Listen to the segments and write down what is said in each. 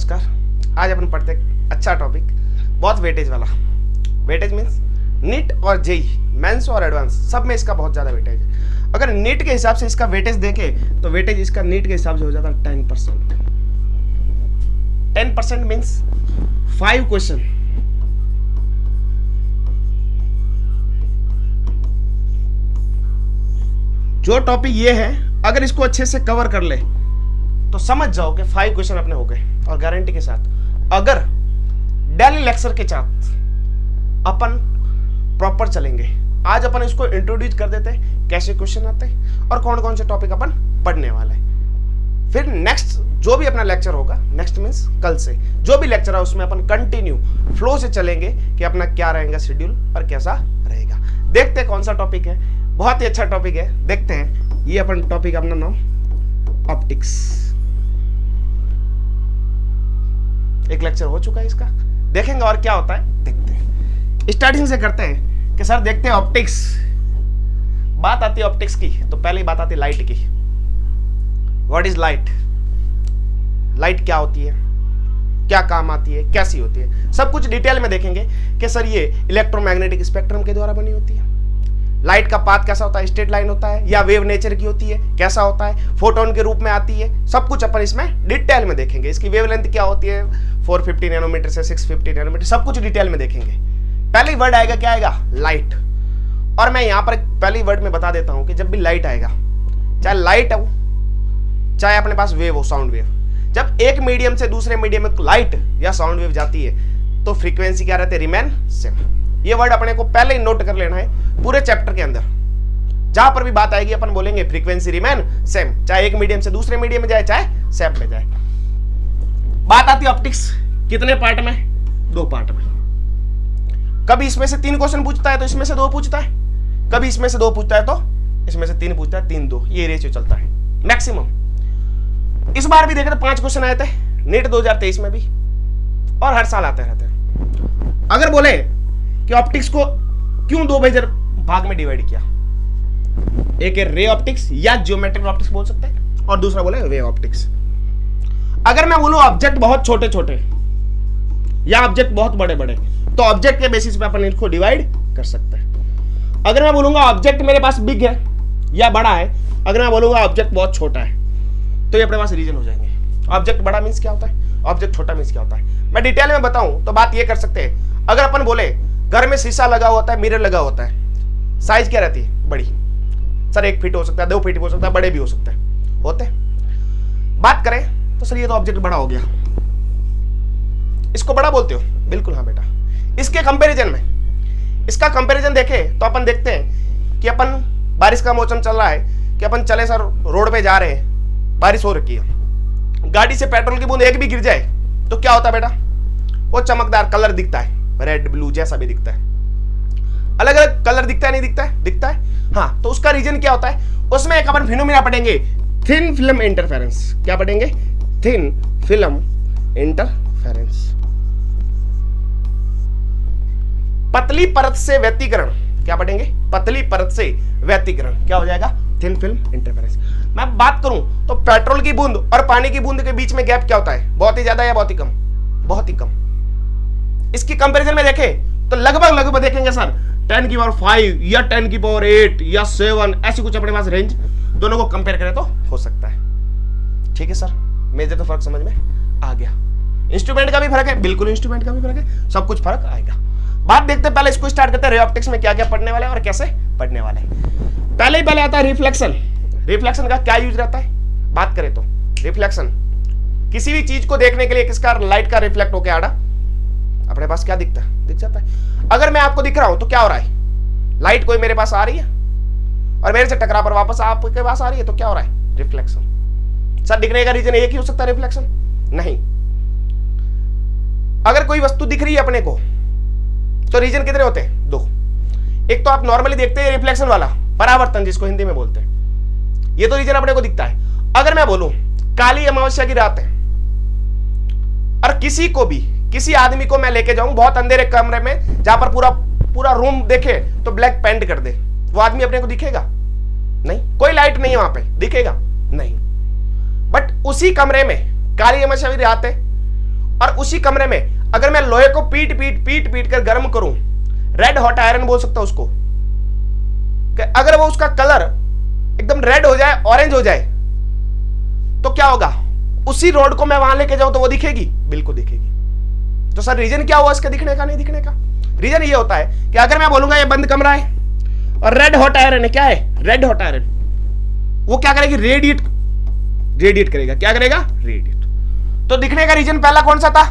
नमस्कार। आज अपन पढ़ते हैं अच्छा टॉपिक, बहुत वेटेज वाला। वेटेज मीन्स नीट और जेई, मेंस और एडवांस, सब में इसका बहुत ज़्यादा वेटेज है। अगर नीट के हिसाब से इसका वेटेज देखें तो वेटेज इसका नीट के हिसाब से हो जाता है 10%। 10% मीन्स 5 क्वेश्चन। जो टॉपिक ये है, अगर इसको अच्छे से कवर कर ले तो समझ जाओ कि 5 क्वेश्चन अपने हो गए। और गारंटी के साथ अगर डेली लेक्चर के साथ अपन प्रॉपर चलेंगे, आज अपन इसको इंट्रोड्यूस कर देते हैं कैसे क्वेश्चन आते हैं और कौन कौन से टॉपिक अपन पढ़ने वाले हैं। फिर नेक्स्ट जो भी अपना लेक्चर होगा, नेक्स्ट मीन्स कल से जो भी लेक्चर है उसमें अपन कंटिन्यू फ्लो से चलेंगे कि अपना क्या रहेगा शेड्यूल और कैसा रहेगा। देखते हैं कौन सा टॉपिक है, बहुत ही अच्छा टॉपिक है, देखते हैं। ये अपन टॉपिक अपना नाम ऑप्टिक्स, एक लेक्चर हो चुका है इसका, देखेंगे और क्या होता है देखते हैं। स्टार्टिंग से करते हैं कि सर देखते हैं ऑप्टिक्स, बात आती है ऑप्टिक्स की तो पहले बात आती है लाइट की। What is light? लाइट क्या होती है, क्या काम आती है, कैसी होती है, सब कुछ डिटेल में देखेंगे कि सर ये इलेक्ट्रोमैग्नेटिक स्पेक्ट्रम के द्वारा बनी होती है। लाइट का पाथ कैसा होता है, स्ट्रेट लाइन होता है या वेव नेचर की होती है, कैसा होता है, फोटोन के रूप में आती है, सब कुछ अपन इसमें डिटेल में देखेंगे। इसकी वेवलेंथ क्या होती है, 450 नैनोमीटर से 650 नैनोमीटर, सब कुछ डिटेल में देखेंगे। पहली वर्ड आएगा, क्या आएगा? लाइट। और मैं यहां पर पहली वर्ड में बता देता हूं कि जब भी लाइट आएगा, चाहे लाइट हो चाहे अपने पास वेव हो, साउंड वेव, जब एक मीडियम से दूसरे मीडियम में लाइट या साउंड वेव जाती है तो फ्रीक्वेंसी क्या रहती है? Remain same. ये वर्ड अपने को पहले ही नोट कर लेना है। पूरे चैप्टर के अंदर जहां पर भी बात आएगी अपन बोलेंगे फ्रीक्वेंसी रिमेन सेम, चाहे एक मीडियम से दूसरे मीडियम में जाए चाहे सेम में जाए। बात आती है ऑप्टिक्स कितने पार्ट में? 2 पार्ट में। कभी इसमें से 3 क्वेश्चन पूछता है तो इसमें से 2 पूछता है, कभी इसमें से 2 पूछता है तो इसमें से 3 पूछता है, 3-2, ये रेशियो चलता है मैक्सिमम। इस बार भी देखे तो 5 क्वेश्चन आए थे नीट 2023 में भी, और हर साल आते रहते हैं। अगर बोले कि ऑप्टिक्स को क्यों 2 मेजर भाग में डिवाइड किया, एक है रे ऑप्टिक्स या जियोमेट्रिक ऑप्टिक्स बोल सकते हैं, और दूसरा बोले वेव ऑप्टिक्स। अगर मैं बोलूं ऑब्जेक्ट बहुत छोटे छोटे या ऑब्जेक्ट बहुत बड़े बड़े तो ऑब्जेक्ट के बेसिस पे अपन इनको डिवाइड कर सकते हैं। अगर मैं बोलूंगा ऑब्जेक्ट मेरे पास बिग है या बड़ा है, अगर मैं बोलूंगा ऑब्जेक्ट बहुत छोटा है, तो ये अपने पास रीजन हो जाएंगे। ऑब्जेक्ट बड़ा मीन्स क्या होता है, ऑब्जेक्ट छोटा मीन्स क्या होता है। मैं डिटेल में बताऊं तो बात ये कर सकते हैं, अगर अपन बोले घर में शीशा लगा होता है, मिरर लगा होता है, साइज क्या रहती है? बड़ी। सर 1 फीट हो सकता है, 2 फीट हो सकता है, बड़े भी हो सकते हैं, होते हैं। बात करें तो सर ये तो ऑब्जेक्ट बड़ा हो गया, इसको बड़ा बोलते हो? बिल्कुल हाँ बेटा। इसके कंपैरिजन में, इसका कंपैरिजन देखें तो अपन देखते हैं कि अपन बारिश का मौसम चल रहा है, कि अपन चले सर रोड पे जा रहे हैं, बारिश हो रखी है, गाड़ी से पेट्रोल की बूंद एक भी गिर जाए तो क्या होता है बेटा? वो चमकदार कलर दिखता है, रेड ब्लू जैसा भी दिखता है, अलग अलग कलर दिखता है, नहीं दिखता है? दिखता है। हाँ, तो उसका रीजन क्या होता है? उसमें एक अपन फिनोमेना पढ़ेंगे, थिन फिल्म इंटरफेरेंस। क्या पढ़ेंगे? Thin film interference. पतली परत से व्यतिकरण। क्या पढ़ेंगे? पतली परत से व्यतिकरण। क्या हो जाएगा? Thin film interference. मैं बात करूं तो पेट्रोल की बूंद और पानी की बूंद के बीच में गैप क्या होता है? बहुत ही ज्यादा या बहुत ही कम? बहुत ही कम। इसकी कंपैरिजन में देखें तो लगभग देखेंगे सर 10 की पावर 5 या 10 की पावर 8 या 7, ऐसी कुछ अपने पास रेंज, दोनों को कंपेयर करें तो हो सकता है। ठीक है सर, मेजर तो फर्क समझ में आ गया। इंस्ट्रूमेंट का भी फर्क है, बिल्कुल इंस्ट्रूमेंट का भी फर्क है, सब कुछ फर्क आएगा। बात देखते हैं, पहले इसको स्टार्ट करते हैं, रे ऑप्टिक्स में क्या क्या पढ़ने वाले और कैसे पढ़ने वाले। पहले आता है रिफ्लेक्शन। रिफ्लेक्शन का क्या यूज रहता है? बात करें तो रिफ्लेक्शन किसी भी चीज को देखने के लिए किसका लाइट का रिफ्लेक्ट होकर आड़ा अपने पास क्या दिखता है? दिख जाता है। अगर मैं आपको दिख रहा हूं तो क्या हो रहा है? लाइट कोई मेरे पास आ रही है और मेरे से टकरा पर वापस आपके पास आ रही है तो क्या हो रहा है? रिफ्लेक्शन। सर दिखने का रीजन एक ही हो सकता है रिफ्लेक्शन? नहीं। अगर कोई वस्तु दिख रही है अपने को तो रीजन कितने होते हैं? 2। एक तो आप नॉर्मली देखते हैं रिफ्लेक्शन वाला, परावर्तन जिसको हिंदी में बोलते हैं, ये तो रीजन अपने को दिखता है। अगर मैं बोलूं काली अमावस्या की रात है और किसी आदमी को मैं लेके जाऊं बहुत अंधेरे कमरे में जहां पर पूरा रूम देखे तो ब्लैक पेंट कर दे, वो आदमी अपने को दिखेगा? नहीं। कोई लाइट नहीं है वहां पे, दिखेगा? नहीं। बट उसी कमरे में काली अमावस्या की रात है और उसी कमरे में अगर मैं लोहे को पीट पीट पीट पीट कर गर्म करूं, रेड हॉट आयरन बोल सकता हूं उसको, कि अगर वो उसका कलर एकदम रेड हो जाए, ऑरेंज हो जाए, तो क्या होगा? उसी रोड को मैं वहां लेके जाऊं तो वो दिखेगी? बिल्कुल दिखेगी। तो सर रीजन क्या हुआ इसके दिखने का, नहीं दिखने का? रीजन ये होता है कि अगर मैं बोलूंगा ये बंद कमरा है और रेड हॉट आयरन है, क्या है? रेड हॉट आयरन, वो क्या करेगी? रेडिएट करेगा। क्या करेगा? रेडिएट। तो दिखने का रीजन पहला कौन सा था?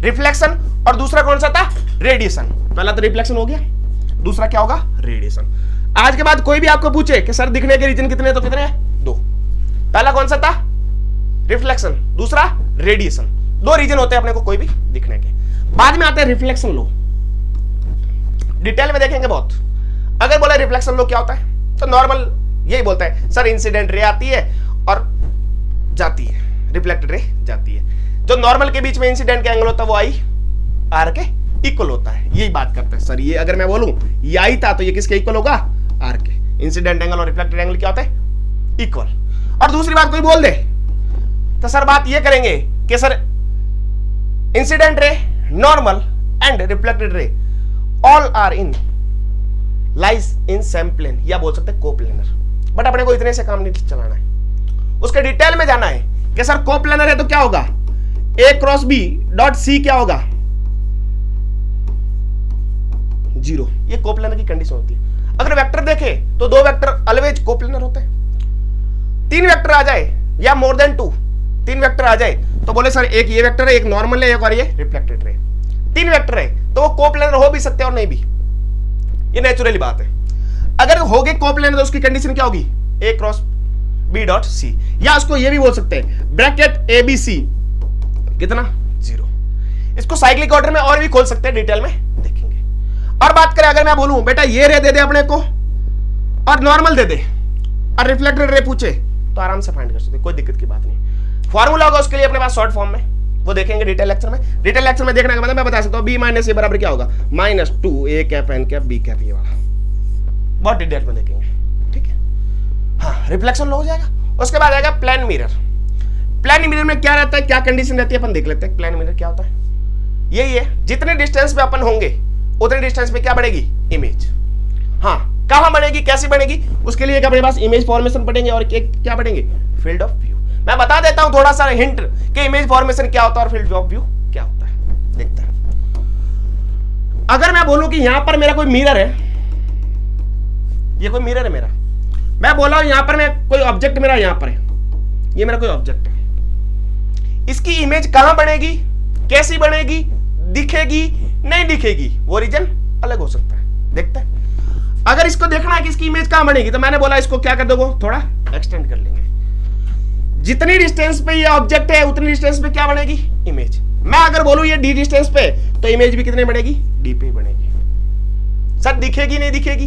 रिफ्लेक्शन। और दूसरा कौन सा था? रेडिएशन। पहला तो रिफ्लेक्शन हो गया, दूसरा क्या होगा? रेडिएशन। आज के बाद कोई भी आपको पूछे कि सर दिखने के रीजन कितने, तो कितने हैं? 2। पहला कौन सा था? रिफ्लेक्शन, दूसरा रेडिएशन। 2 रीजन होते हैं अपने को कोई भी दिखने के। बाद में आते हैं रिफ्लेक्शन लो, डिटेल में देखेंगे बहुत। अगर बोला रिफ्लेक्शन लो क्या होता है, तो नॉर्मल यही बोलता है सर इंसिडेंट रे आती है और जाती है, रिफ्लेक्टेड रे जाती है। जो नॉर्मल के बीच में इंसिडेंट का एंगल होता है वो आई आर के इक्वल होता है, यही बात करते हैं। सर ये अगर मैं बोलूं ये आई था तो ये किसके इक्वल होगा? आर के। इंसिडेंट एंगल और रिफ्लेक्टेड एंगल क्या होता है? इक्वल। और दूसरी बात कोई बोल दे तो सर बात ये करेंगे कि sir incident ray, normal and reflected ray all are in lies in same plane, या बोल सकते हैं कोप्लेनर। बट अपने को इतने से काम नहीं चलाना है, उसके डिटेल में जाना है कि सर कोप्लेनर है तो क्या होगा? A cross B dot C क्या होगा? 0। ये कोप्लेनर की कंडीशन होती है। अगर वेक्टर देखे तो 2 वेक्टर ऑलवेज कोप्लेनर होते हैं। 3 वेक्टर आ जाए या मोर देन 2, 3 वेक्टर आ जाए तो बोले सर एक ये वेक्टर है, एक नॉर्मल है, एक और ये रिफ्लेक्टेड है। 3 वेक्टर है तो वो कोप्लेनर हो भी सकते हैं और नहीं भी, ये नेचुरली बात है। अगर हो गए कोप्लेनर तो उसकी कंडीशन क्या होगी? A cross B dot C, या उसको ये भी बोल सकते हैं ब्रैकेट ABC कितना? 0। इसको साइक्लिक ऑर्डर में और भी खोल सकते हैं, डिटेल में देखेंगे। और बात करें अगर मैं बोलूं बेटा ये रे दे दे अपने को और नॉर्मल दे दे और रिफ्लेक्टेड रे पूछे तो आराम से फाइंड कर सकते, कोई दिक्कत की बात नहीं। फॉर्मूला होगा उसके लिए अपने पास शॉर्ट फॉर्म में, वो देखेंगे डिटेल लेक्चर में। डिटेल लेक्चर में देखने का मतलब मैं बता सकता हूं B माइनस A बराबर क्या होगा? -2 A cap N cap B cap, ये वाला बहुत डिटेल में देखेंगे, ठीक है। हाँ, रिफ्लेक्शन लो हो जाएगा। उसके बाद आएगा प्लेन मिरर। प्लेन मिरर में क्या रहता है, क्या कंडीशन रहती है, अपन देख लेते हैं। प्लेन मिरर क्या होता है? यही है, जितने डिस्टेंस पे अपन होंगे उतने डिस्टेंस पे क्या बढ़ेगी? इमेज। हाँ, कहां बढ़ेगी, कैसे बढ़ेगी, उसके लिए अपने पास इमेज फॉर्मेशन पढ़ेंगे और क्या पढ़ेंगे? Field of view. मैं बता देता हूं थोड़ा सा हिंट कि इमेज फॉर्मेशन क्या होता है और फील्ड ऑफ व्यू क्या होता है, देखते हैं। अगर मैं बोलूं कि यहां पर मेरा कोई मिरर है, ये कोई मिरर है मेरा, मैं बोला हूं यहां पर मैं कोई ऑब्जेक्ट मेरा यहां पर है, ये मेरा कोई ऑब्जेक्ट है, इसकी इमेज कहां बनेगी, कैसी बनेगी, दिखेगी नहीं दिखेगी, वो रीजन अलग हो सकता है, देखते हैं। अगर इसको देखना है कि इसकी इमेज कहां बनेगी तो मैंने बोला इसको क्या कर दोगे, थोड़ा एक्सटेंड कर लेंगे। जितनी डिस्टेंस पे ये ऑब्जेक्ट है उतनी डिस्टेंस पे क्या बनेगी? इमेज। मैं अगर बोलूं ये डी डिस्टेंस पे तो इमेज भी कितने बनेगी? डी पे बनेगी। सर दिखेगी नहीं दिखेगी?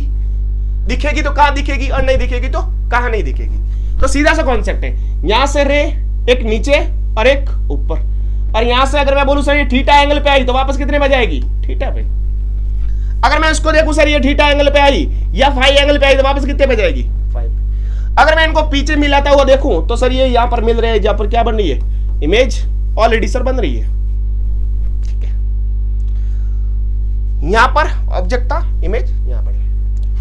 दिखेगी तो कहां दिखेगी और नहीं दिखेगी तो कहां नहीं दिखेगी। तो सीधा सा कॉन्सेप्ट है, यहां से रे एक नीचे और एक ऊपर, और यहां से अगर मैं बोलूं सर ये थीटा एंगल पे आई तो वापस कितने पे जाएगी? थीटा पे। अगर मैं इसको देखूं सर ये थीटा एंगल पे आई या फाई एंगल पे आई तो वापस कितने पे जाएगी? 5 पे। अगर मैं इनको पीछे मिलाता हुआ देखूं तो सर ये यहां पर मिल रहे हैं, जहां पर क्या बन रही है? इमेज ऑलरेडी सर बन रही है, ठीक है। यहां पर ऑब्जेक्ट था, इमेज यहां पर,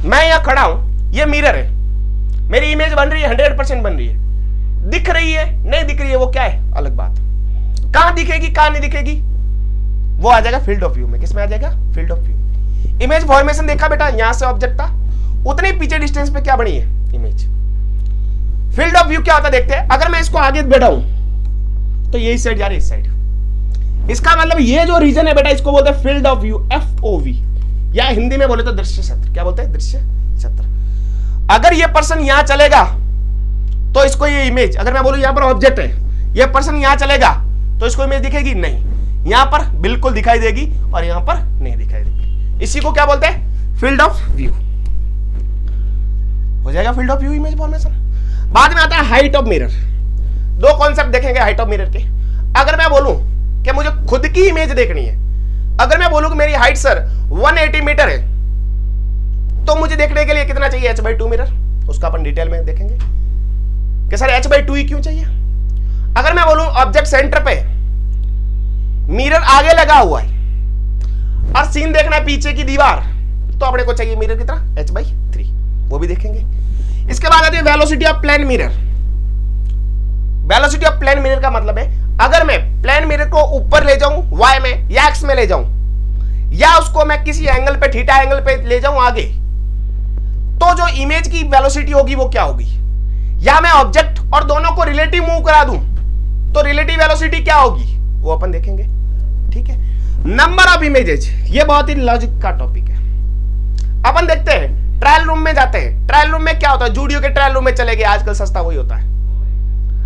मैं यहां खड़ा हूं, ये मिरर है, मेरी इमेज बन रही है, 100% बन रही है। दिख रही है नहीं दिख रही है वो क्या है? अलग बात। कहां दिखेगी कहां नहीं दिखेगी वो आ जाएगा फील्ड ऑफ व्यू में। किसमें आ जाएगा? Field of view. Image formation देखा बेटा, यहां से ऑब्जेक्ट था, उतने पीछे डिस्टेंस पे क्या बनी है? इमेज। फील्ड ऑफ व्यू क्या होता है देखते हैं। अगर मैं इसको आगे बढ़ाऊं तो ये इस साइड जा रही है, इस साइड। इसका मतलब ये जो रीजन है बेटा इसको बोलते हैं फील्ड ऑफ व्यू, FOV, या हिंदी में बोले तो दृश्य क्षेत्र। क्या बोलते हैं? दृश्य क्षेत्र। अगर ये पर्सन यहां चलेगा तो इसको ये इमेज, अगर मैं बोलूं यहां पर ऑब्जेक्ट है, ये पर्सन यहां चलेगा तो इसको इमेज दिखेगी नहीं, यहां पर बिल्कुल दिखाई देगी और यहां पर नहीं दिखाई देगी। इसी को क्या बोलते हैं? Field of view. हो जाएगा field of view, image formation. बाद में आता है हाइट ऑफ मिरर। 2 कॉन्सेप्ट देखेंगे हाइट ऑफ मिरर के। अगर मैं बोलूं कि मुझे खुद की इमेज देखनी है, अगर मैं बोलूं कि मेरी हाइट सर 180 मीटर है तो मुझे देखने के लिए कितना चाहिए? h/2 mirror. उसका अपन डिटेल में देखेंगे कि सर h/2 ही क्यों चाहिए। अगर मैं बोलूं ऑब्जेक्ट सेंटर पे मिरर आगे लगा हुआ है और सीन देखना है पीछे की दीवार, तो अपने को चाहिए मिरर कितना h/3, वो भी देखेंगे। इसके बाद आती है velocity of plane mirror. Velocity of plane mirror का मतलब है अगर मैं प्लेन मिरर को ऊपर ले जाऊं y में या x में ले जाऊं, या उसको मैं किसी एंगल पे थीटा एंगल पे ले जाऊं आगे, तो जो इमेज की वेलोसिटी होगी वो क्या होगी। या मैं ऑब्जेक्ट और दोनों को रिलेटिव मूव करा दूं तो रिलेटिव वेलोसिटी क्या होगी वो अपन देखेंगे। ठीक है, नंबर ऑफ इमेजेस, ये बहुत ही लॉजिक का टॉपिक है। अपन देखते हैं ट्रायल रूम में जाते हैं, ट्रायल रूम में क्या होता है, जूडियो के ट्रायल रूम में चले गए, आजकल सस्ता वही होता है।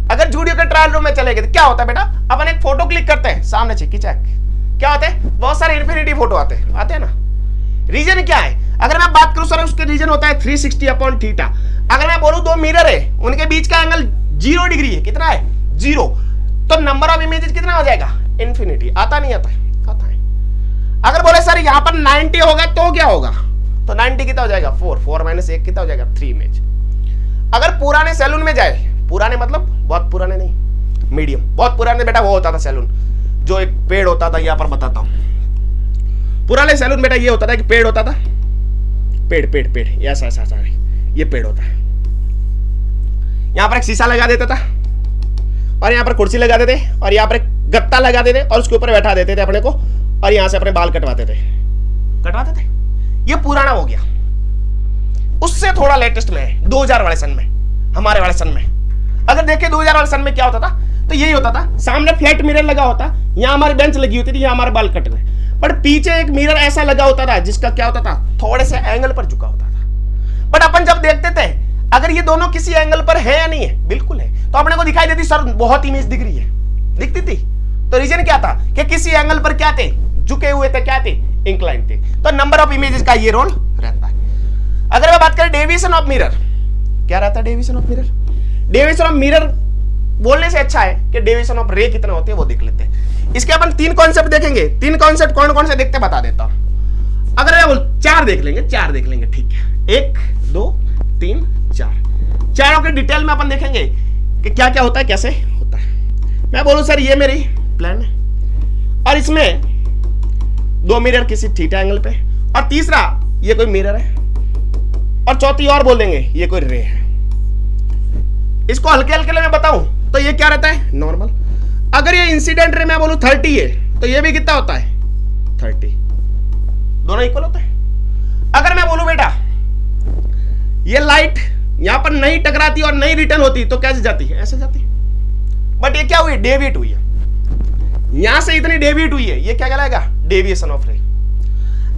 अगर जूडियो के ट्रायल रूम में चले गए तो क्या होता है बेटा, अपन एक फोटो क्लिक करते हैं, सामने चिक्की चैक, क्या होते हैं, बहुत सारे इन्फिनिटी फोटो आते हैं ना। रीजन क्या है, अगर मैं बात करूं सर उसके रीजन होता है 360/θ। अगर मैं बोलूं दो मिरर है, उनके बीच का एंगल 0 डिग्री है, कितना है 0, तो नंबर ऑफ इमेजेस कितना हो जाएगा इन्फिनिटी। आता नहीं आता है, आता है। अगर बोले सर यहां पर 90 होगा तो क्या होगा, तो 90 कितना हो जाएगा 4, 4 - 1 कितना हो जाएगा 3 इमेज। अगर पुराने सैलून में जाए, पुराने मतलब बहुत पुराने नहीं, मीडियम, बहुत पुराने बेटा वो होता था सैलून, जो एक पेड़ होता था, यहां पर बताता हूं। पुराने सैलून बेटा ये होता था कि पेड़ होता था, पेड़ पेड़ पेड़ ऐसा ऐसा ऐसा, ये पेड़ होता है। यहां पर एक शीशा लगा देता था और यहां पर कुर्सी लगा देते और यहां पर एक गत्ता लगा देते और उसके ऊपर बैठा देते थे अपने को, और यहां से अपने बाल कटवाते थे। ये पुराना हो गया। उससे थोड़ा लेटेस्ट में है 2000 वाले सन में, हमारे वाले सन में। अगर देखें 2000 वाले सन में क्या होता था, तो यही होता था, सामने फ्लैट मिरर लगा होता, यहां हमारी बेंच लगी होती थी, यहां हमारे बाल कट गए, पर पीछे एक मिरर ऐसा लगा होता था जिसका क्या होता था, थोड़े से एंगल पर झुका होता था। बट अपन जब देखते थे अगर ये दोनों किसी एंगल पर है या नहीं है, बिल्कुल है, तो अपने को दिखाई देती सर बहुत इमेज दिख रही है, दिखती थी। तो रीजन क्या था कि किसी एंगल पर क्या थे, झुके हुए थे, क्या थे, इंक्लाइन थे। तो नंबर ऑफ इमेजेस का ये रोल रहता है। अगर मैं बात करें डेविएशन ऑफ मिरर, क्या रहता है deviation of mirror. Deviation of mirror बोलने से अच्छा है कि डेविएशन ऑफ रे कितना होते हैं वो देख लेते हैं। इसके अपन 3 कॉन्सेप्ट देखेंगे। 3 कॉन्सेप्ट कौन कौन से देखते बता देता हूं। अगर मैं बोल 4 देख लेंगे, 4 देख लेंगे, ठीक है, 1 2 3 4, चारों के डिटेल में अपन देखेंगे कि क्या क्या होता है, कैसे होता है। मैं बोलूं सर ये मेरी प्लान है और इसमें 2 मिरर किसी थीटा एंगल पे, और तीसरा ये कोई मिरर है, और चौथी और बोल देंगे ये कोई रे है। इसको हल्के हल्के में बताऊं तो ये क्या रहता है नॉर्मल। अगर ये इंसिडेंट रे मैं बोलूं 30 है तो ये भी कितना होता है 30, दोनों इक्वल होता है। अगर मैं बोलूं बेटा ये लाइट यहां पर नहीं टकराती और नहीं रिटर्न होती तो कैसे जाती है, ऐसे जाती है, बट ये क्या हुई, डेविएट हुई है, यहां से इतनी डेविएट हुई है, ये क्या कहलाएगा डेविएशन ऑफ रे।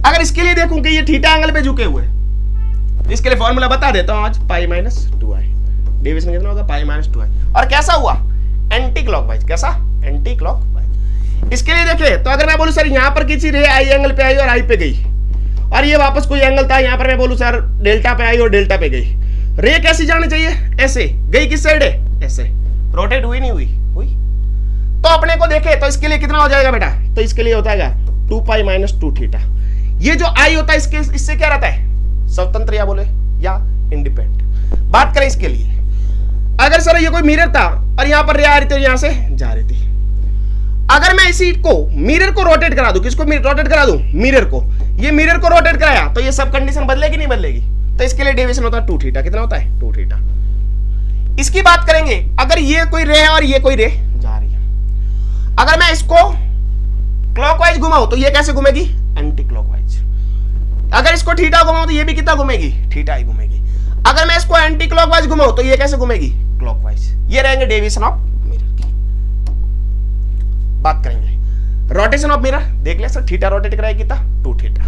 अगर इसके लिए देखूं कि ये थीटा एंगल पे झुके हुए, इसके लिए फॉर्मूला बता देता हूं आज, π-2i, डेविएशन कितना होगा π-2i, और कैसा हुआ एंटी क्लॉकवाइज, कैसा एंटी क्लॉकवाइज। इसके लिए देखें तो अगर मैं बोलूं सर यहां पर किसी रे आई एंगल पे आई और आई पे गई, और ये वापस कोई एंगल था यहां पर मैं बोलूं सर डेल्टा पे आई और डेल्टा पे गई, रे कैसी जानी चाहिए, ऐसे गई, किस साइड है, ऐसे, रोटेट हुई नहीं हुई, हुई। तो अपने को देखे तो इसके लिए कितना हो जाएगा बेटा, तो इसके लिए होता है 2π-2θ। ये जो आई होता है इसके, इससे क्या रहता है स्वतंत्र या बोले या इंडिपेंडेंट। बात करें इसके लिए, अगर सर ये कोई मिरर था और यहां पर रे आ रही थी और यहां से जा रही थी, अगर मैं इसी को मिरर को रोटेट करा दूं, किसको रोटेट करा दूं, मिरर को, ये मिरर को रोटेट कराया तो ये सब कंडीशन बदलेगी नहीं बदलेगी, तो इसके लिए डेविएशन होता है 2θ। कितना होता है 2θ। इसकी बात करेंगे अगर ये कोई रे है और ये कोई रे जा रही है, अगर मैं इसको क्लॉकवाइज घुमाऊं तो ये कैसे घूमेगी, एंटी क्लॉकवाइज। अगर इसको थीटा घुमाऊं तो ये भी कितना घूमेगी, थीटा ही घूमेगी। अगर मैं इसको एंटी क्लॉकवाइज घुमाऊं तो ये कैसे घूमेगी, क्लॉकवाइज। ये रहेंगे डेविएशन ऑफ मिरर की। बात करेंगे रोटेशन ऑफ मिरर, देख लिया सर थीटा रोटेट कराएगी कितना 2θ।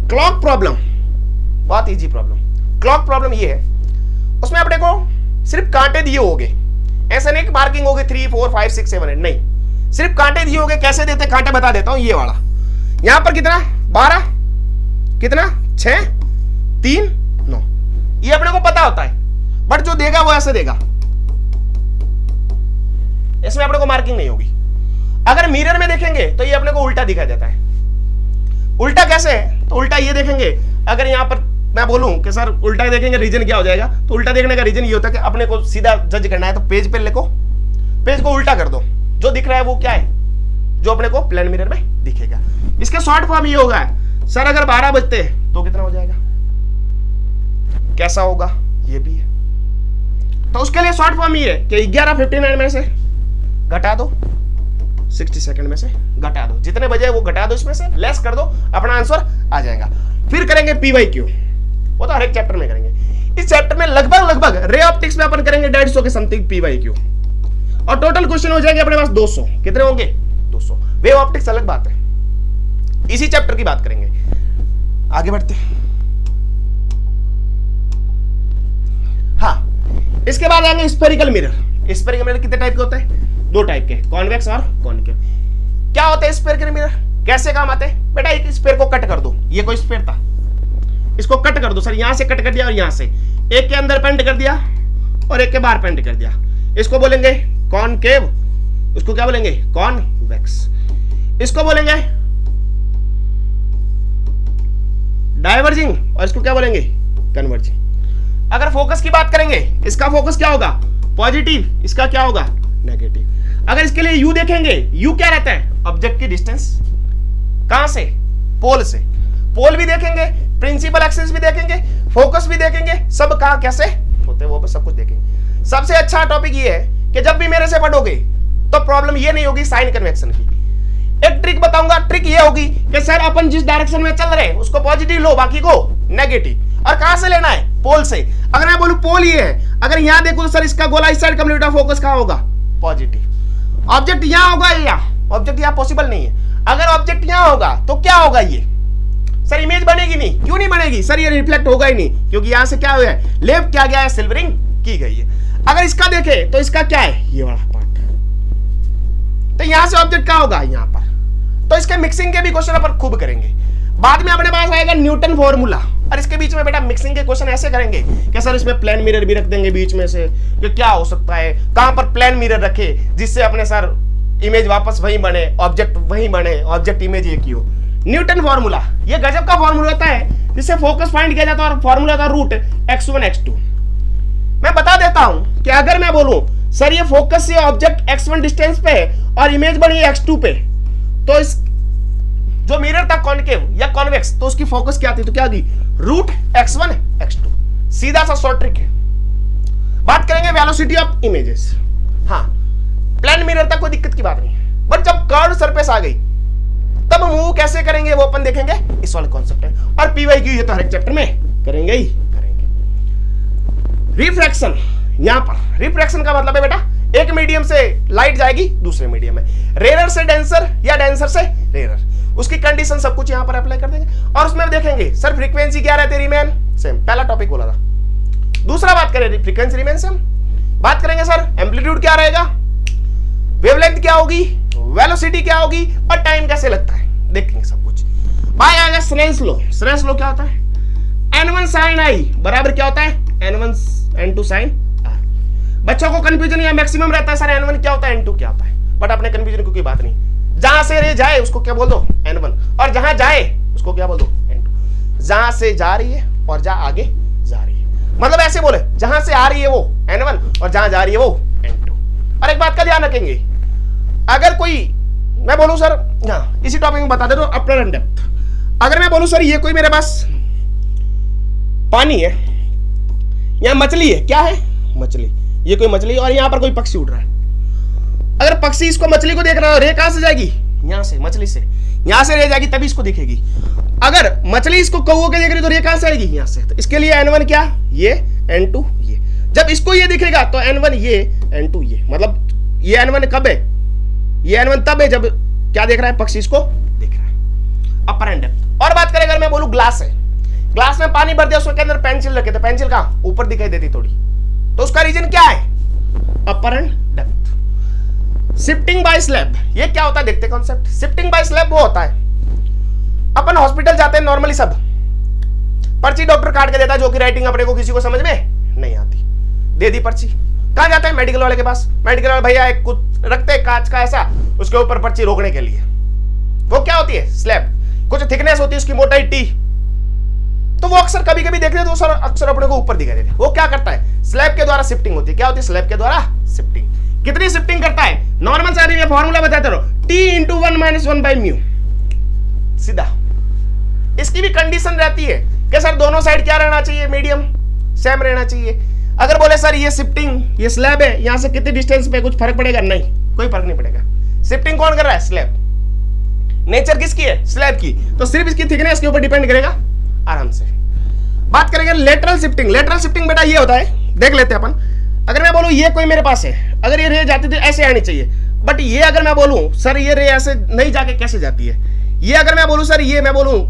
क्लॉक प्रॉब्लम बहुत इजी प्रॉब्लम। क्लॉक प्रॉब्लम ये है, उसमें अपने को सिर्फ कांटे दिए होंगे, ऐसा नहीं कि मार्किंग होगी 3 4 5 6 7 8, नहीं, सिर्फ कांटे दिए होंगे। कैसे देते कांटे बता देता हूं, ये वाला यहां पर कितना 12, कितना 6 3 9, ये अपने को पता होता है, बट जो देगा वो ऐसे देगा, इसमें अपने को मार्किंग नहीं होगी। अगर मिरर में देखेंगे तो ये अपने को उल्टा दिखाई देता है। उल्टा कैसे है, तो उल्टा ये देखेंगे, अगर यहां पर मैं बोलूं कि सर उल्टा देखेंगे रीजन क्या हो जाएगा, तो उल्टा देखने का रीजन ये होता है कि अपने को सीधा जज करना है तो पेज पे लिखो, पेज को उल्टा कर दो, जो दिख रहा है वो क्या है जो अपने को प्लेन मिरर में दिखेगा। इसका शॉर्ट फॉर्म ये होगा सर अगर 12 बजते तो कितना हो जाएगा, कैसा होगा, ये भी है। तो उसके लिए शॉर्ट फॉर्म ये है कि 11:59 में से घटा दो, 60 सेकंड में से घटा दो, जितने बजे वो घटा दो, इसमें से लेस कर दो, अपना आंसर आ जाएगा। फिर करेंगे PYQ, वो तो हर एक चैप्टर में करेंगे। इस चैप्टर में लगभग रे ऑप्टिक्स में अपन करेंगे 150 के समथिंग PYQ, और टोटल क्वेश्चन हो जाएंगे अपने पास 200। कितने होंगे, 200। वेव ऑप्टिक्स अलग बात है, इसी चैप्टर की बात करेंगे। आगे बढ़ते हैं। हाँ, इसके बाद आएंगे स्फेरिकल मिरर। स्फेरिकल मिरर कितने टाइप के होते हैं, 2 टाइप के, कॉन्वेक्स और कॉन्केव। क्या होते हैं स्फेरिकल मिरर, कैसे काम आते हैं? बेटा एक स्फेयर को कट कर दो, ये कोई स्फेयर था, इसको कट कर दो सर, यहां से कट कर दिया और यहां से, एक के अंदर पेंट कर दिया और एक के बाहर पेंट कर दिया, इसको बोलेंगे कॉनकेव, इसको क्या बोलेंगे, कॉन्वेक्स। इसको बोलेंगे डाइवर्जिंग और इसको क्या बोलेंगे, कन्वर्जिंग। अगर फोकस की बात करेंगे, इसका फोकस क्या होगा, पॉजिटिव, इसका क्या होगा, नेगेटिव। अगर इसके लिए यू देखेंगे, यू क्या रहता है, ऑब्जेक्ट की डिस्टेंस, कहां से, पोल से। पोल भी देखेंगे, प्रिंसिपल एक्सिस भी देखेंगे, फोकस भी देखेंगे, सब कहां कैसे होते हैं वो सब कुछ देखेंगे। सबसे अच्छा टॉपिक ये है कि जब भी मेरे से पढ़ोगे तो प्रॉब्लम ये नहीं होगी साइन कन्वेक्शन की। एक ट्रिक बताऊंगा, ट्रिक ये होगी कि सर अपन जिस डायरेक्शन में चल रहे हैं उसको पॉजिटिव लो, बाकी को नेगेटिव। और कहां से लेना है, पोल से। अगर मैं बोलूं पोल ये है, अगर यहां देखो तो सर इसका गोला इस साइड कंप्लीट होगा, फोकस कहां होगा, पॉजिटिव। ऑब्जेक्ट यहां होगा या ऑब्जेक्ट यहां पॉसिबल नहीं है। अगर ऑब्जेक्ट यहां होगा तो क्या होगा, ये सर इमेज बनेगी नहीं, क्यों नहीं बनेगी सर, ये रिफ्लेक्ट होगा ही नहीं, क्योंकि यहां से क्या हुआ है, लेफ्ट क्या गया है, सिल्वरिंग की गई है। अगर इसका देखें तो इसका क्या है, ये वाला पार्ट, तो यहां से ऑब्जेक्ट क्या होगा, यहां पर। तो इसके मिक्सिंग के भी क्वेश्चन अपन खूब करेंगे। बाद में अपने पास आएगा न्यूटन फॉर्मूला, और इसके बीच में बेटा मिक्सिंग के क्वेश्चन ऐसे करेंगे कि सर इसमें प्लेन मिरर भी रख देंगे बीच में से, कि क्या हो सकता है, कहां पर प्लेन मिरर रखे जिससे अपने सर इमेज वापस वही बने, ऑब्जेक्ट वही बने, ऑब्जेक्ट इमेज एक ही हो। न्यूटन फॉर्मूला ये गजब का फॉर्मूला होता है, जिससे फोकस फाइंड किया जाता है, और फॉर्मूला होता है रूट x1 x2। मैं बता देता हूं कि अगर मैं बोलूं सर ये फोकस से ऑब्जेक्ट x1 डिस्टेंस पे है और इमेज बनी है x2 पे, तो इस जो मिरर था कॉनकेव या कॉन्वेक्स, तो उसकी फोकस क्या थी, तो क्या थी, रूट x1 x2। सीधा सा शॉर्ट ट्रिक है। बात करेंगे वेलोसिटी ऑफ इमेजेस। हाँ, प्लेन मिरर तक कोई दिक्कत की बात नहीं है, बट जब कर्व सरफेस आ गई तब मूव कैसे करेंगे वो अपन देखेंगे, इस वाले कॉन्सेप्ट है। और PYQ ये तो हर एक चैप्टर में करेंगे ही करेंगे। रिफ्रैक्शन, यहां पर रिफ्रैक्शन का मतलब है बेटा एक मीडियम से लाइट जाएगी दूसरे मीडियम में, रेयर से डेंसर या डेंसर से रेयर, उसकी कंडीशन सब कुछ यहां पर अप्लाई कर देंगे। और उसमें देखेंगे सर फ्रीक्वेंसी क्या रहती है, रिमेन सेम, पहला टॉपिक बोला था। दूसरा बात करें फ्रीक्वेंसी रिमेन सेम, बात करेंगे सर एम्पलीट्यूड क्या रहेगा, वेवलेंथ क्या होगी, वेलोसिटी क्या होगी, और टाइम कैसे लगता है, देखेंगे सब कुछ। बाय आएगा स्नेल्स लॉ। स्नेल्स लॉ क्या होता है, n1 sin i बराबर क्या होता है, n2 sin r। बच्चों को कंफ्यूजन या मैक्सिमम रहता है सर n1 क्या होता है, n2 क्या होता है, बट अपने कंफ्यूजन को कोई बात नहीं। जहां से रे जाए उसको क्या बोल दो, n1, और जहां जाए उसको क्या बोल दो, n2। जहां से जा रही है और जहां आगे जा रही है, मतलब ऐसे बोले जहां से आ रही है वो n1 और जहां जा रही है वो n2। और एक बात का ध्यान रखेंगे, अगर कोई मैं बोलूं सर, हाँ इसी टॉपिक में बता दे रहा हूं, अपर एंड डेप्थ। अगर मैं बोलूं सर ये कोई मेरे पास पानी है, यहां मछली है, क्या है, मछली, ये कोई मछली, और यहां पर कोई पक्षी उड़ रहा है। अगर पक्षी इसको मछली को देख रहा है, रे कहां से जाएगी, यहां से, मछली से, यहां से रे जाएगी तभी इसको दिखेगी। अगर मछली इसको कौओं के देख रही तो रे कहां से आएगी, यहां से। तो इसके लिए n1 क्या, ये, n2 ये। जब इसको ये दिखेगा तो n1 ये, n2 ये, मतलब ये n1 कब है, ये n1 तब है जब क्या देख रहा है, पक्षी इसको देख रहा है। Upper and depth. और बात करें अगर मैं बोलूं ग्लास है, ग्लास में पानी भर दिया, उसके अंदर पेंसिल रखे, तो पेंसिल कहां, ऊपर दिखाई देती थोड़ी, तो उसका रीजन क्या है, upper and depth. Shifting by slab, ये क्या होता है देखते कॉन्सेप्ट। शिफ्टिंग बाय स्लैब वो होता है, अपन हॉस्पिटल जाते हैं नॉर्मली सब, पर्ची डॉक्टर काट के देता है, जो कि राइटिंग अपने को किसी को समझ में नहीं आती, दे दी पर्ची। कहां जाते हैं, मेडिकल वाले के पास। मेडिकल वाले भैया एक कुछ रखते हैं कांच का ऐसा, उसके ऊपर पर्ची रोकने के लिए, वो क्या होती है, स्लैब, कुछ थिकनेस होती है उसकी, मोटाई टी। तो वो अक्सर कभी कभी देखते हैं तो सर अक्सर अपने को ऊपर दिखाई देते हैं। वो क्या करता है, स्लैब के द्वारा शिफ्टिंग होती है। क्या होती है, स्लैब के द्वारा शिफ्टिंग। कितनी शिफ्टिंग करता है, नॉर्मल सारी में फॉर्मूला बताते रहो, टी इंटू 1-1/μ, सीधा। इसकी भी कंडीशन रहती है कि सर दोनों साइड क्या रहना चाहिए, मीडियम सेम रहना चाहिए। अगर बोले सर ये शिफ्टिंग, ये स्लैब है, यहां से कितनी डिस्टेंस पे कुछ फर्क पड़ेगा, नहीं, कोई फर्क नहीं पड़ेगा। शिफ्टिंग कौन कर रहा है, स्लैब। नेचर किसकी है, स्लैब की, तो सिर्फ इसकी थिकनेस के ऊपर डिपेंड करेगा आराम से। बात करेंगे लेटरल शिफ्टिंग। लेटरल शिफ्टिंग बेटा ये होता है, देख लेते हैं अपन। अगर मैं बोलूं ये कोई मेरे पास है, अगर ये रे जाती थी ऐसे आनी चाहिए, बट ये अगर मैं बोलूं सर ये रे ऐसे नहीं जाके कैसे जाती है, ये अगर मैं बोलूं सर ये, मैं बोलूं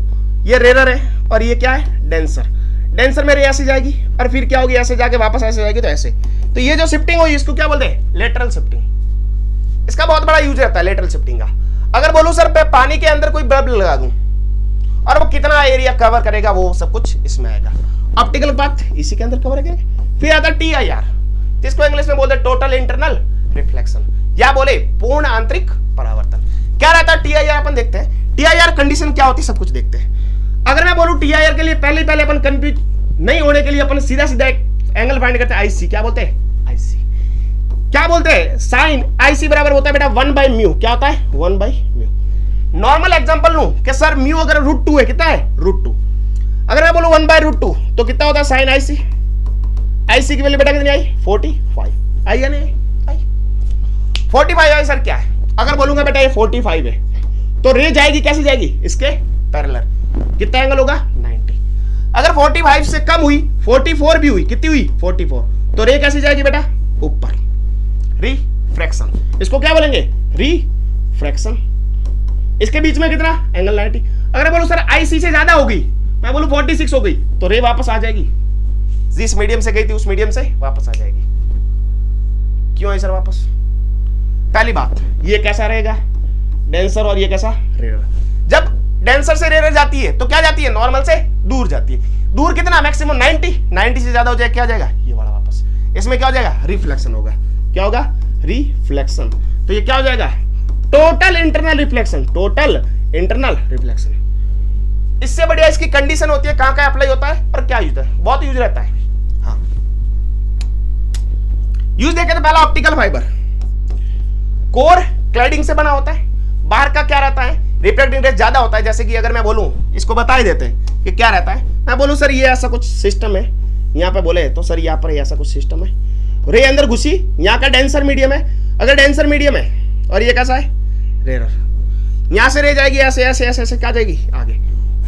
ये रेरर है और ये क्या है, डेंसर। डेंसर में रे ऐसे जाएगी और फिर क्या होगी, ऐसे जाके वापस ऐसे जाएगी, तो ऐसे। तो ये जो शिफ्टिंग हुई इसको क्या बोलते हैं, लेटरल शिफ्टिंग। इसका बहुत बड़ा यूज रहता है लेटरल शिफ्टिंग का। अगर बोलूं सर मैं पानी के अंदर कोई बल्ब लगा दूं और वो कितना एरिया कवर करेगा, वो सब कुछ इसमें आएगा। ऑप्टिकल पाथ इसी के अंदर कवर करेगा। फिर आता है TIR, जिसको इंग्लिश में बोलते हैं टोटल इंटरनल रिफ्लेक्शन, या बोले पूर्ण आंतरिक परावर्तन। क्या रहता है TIR, अपन देखते हैं। TIR कंडीशन क्या होती है, सब कुछ देखते हैं। अगर मैं बोलूं TIR के लिए पहले अपन कंफ्यूज नहीं होने के लिए अपन सीधा एक एंगल फाइंड करते हैं, IC। क्या बोलते हैं, IC। क्या बोलते हैं, साइन IC बराबर होता है बेटा 1/μ। क्या होता है, 1/μ। नॉर्मल एग्जांपल लूं कि सर म्यू अगर √2 है, कितना है, √2। अगर मैं बोलूं 1/√2 तो कितना होता है साइन IC। IC की वैल्यू बेटा कितनी आई, 45 आई या नहीं आई, 45 आई। सर क्या है, अगर बोलूंगा बेटा ये 45 है तो रे जाएगी कैसे जाएगी, इसके पैरेलल। कितना एंगल होगा, 90। अगर 45 से कम हुई, 44 भी हुई, कितनी हुई, 44, तो रे कैसे जाएगी बेटा, ऊपर, रिफ्रैक्शन। इसको क्या बोलेंगे, रिफ्रैक्शन। इसके बीच में कितना एंगल, 90। अगर बोलो सर IC से ज्यादा होगी, मैं बोलूं 46 हो गई, तो रे वापस आ जाएगी, जिस मीडियम से गई थी उस मीडियम से वापस आ जाएगी। क्यों है सर वापस, पहली बात ये कैसा रहेगा, डेंसर, और ये कैसा, रेयर। जब डेंसर से रेयर जाती है तो क्या जाती है, नॉर्मल से दूर जाती है। दूर कितना, मैक्सिमम 90 से ज्यादा हो जाए, क्या हो जाएगा, ये वाला वापस। इसमें क्या हो जाएगा, रिफ्लेक्शन होगा। क्या होगा, रिफ्लेक्शन। तो ये क्या हो जाएगा, total internal reflection, total internal reflection. इससे बढ़िया इसकी कंडीशन होती है, कहां कहां अप्लाई होता है और क्या यूज है, बहुत यूज रहता है। हाँ, यूज देखें तो पहला ऑप्टिकल फाइबर, कोर क्लैडिंग से बना होता है। बाहर का क्या रहता है, रिफ्रैक्टिव इंडेक्स ज्यादा होता है। जैसे कि अगर मैं बोलूं, इसको बता ही देते हैं कि क्या रहता है। मैं बोलूं सर ये ऐसा कुछ सिस्टम है, यहाँ पे बोले तो सर यहाँ पर ऐसा कुछ सिस्टम है, रे अंदर घुसी, यहाँ का डेंसर मीडियम है। अगर डेंसर मीडियम है और ये कैसा है, रेयर, यहां से रे जाएगी ऐसे ऐसे ऐसे ऐसे, क्या जाएगी आगे,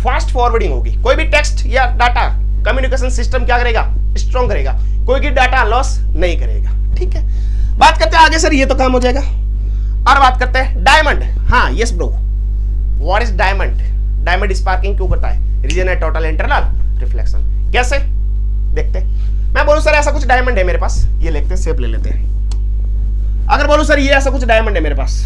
फास्ट फॉरवर्डिंग होगी। कोई भी टेक्स्ट या डाटा कम्युनिकेशन सिस्टम क्या करेगा, स्ट्रॉन्ग करेगा, कोई भी डाटा लॉस नहीं करेगा। ठीक है, बात करते हैं आगे सर, ये तो काम हो जाएगा। और बात करते हैं डायमंड। हाँ, yes bro, what is diamond. Diamond sparking क्यों करता है, रीजन है टोटल इंटरनल रिफ्लेक्शन। कैसे देखते हैं, मैं बोलूं सर ऐसा कुछ डायमंड है मेरे पास, ये लेते हैं, शेप ले लेते हैं। अगर बोलूं सर ये ऐसा कुछ डायमंड है मेरे पास,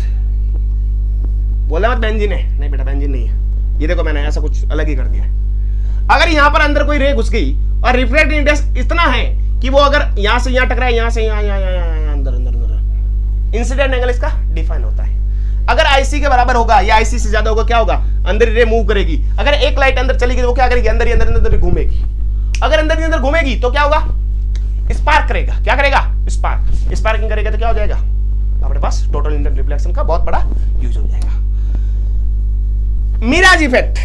बोला मत बेंजीन है, नहीं बेटा बेंजीन नहीं है, ये देखो मैंने ऐसा कुछ अलग ही कर दिया है। अगर यहां पर अंदर कोई रे घुस गई और रिफ्रैक्टिव इंडेक्स इतना है कि वो अगर यहां से यहां टकराए, यहां से यहां अंदर अंदर अंदर, इंसिडेंट एंगल इसका डिफाइन होता है। अगर IC के बराबर होगा या IC से ज्यादा होगा, क्या होगा, अंदर रे मूव करेगी। अगर एक लाइट अंदर चली गई तो वो क्या करेगी, अंदर ही अंदर अंदर घूमेगी। अगर अंदर ही अंदर घूमेगी तो क्या होगा, स्पार्क करेगा। क्या करेगा, स्पार्क। स्पार्किंग करेगा तो क्या हो जाएगा, अपने पास टोटल इंटरनल रिफ्लेक्शन का बहुत बड़ा यूज हो जाएगा। मिराज इफेक्ट,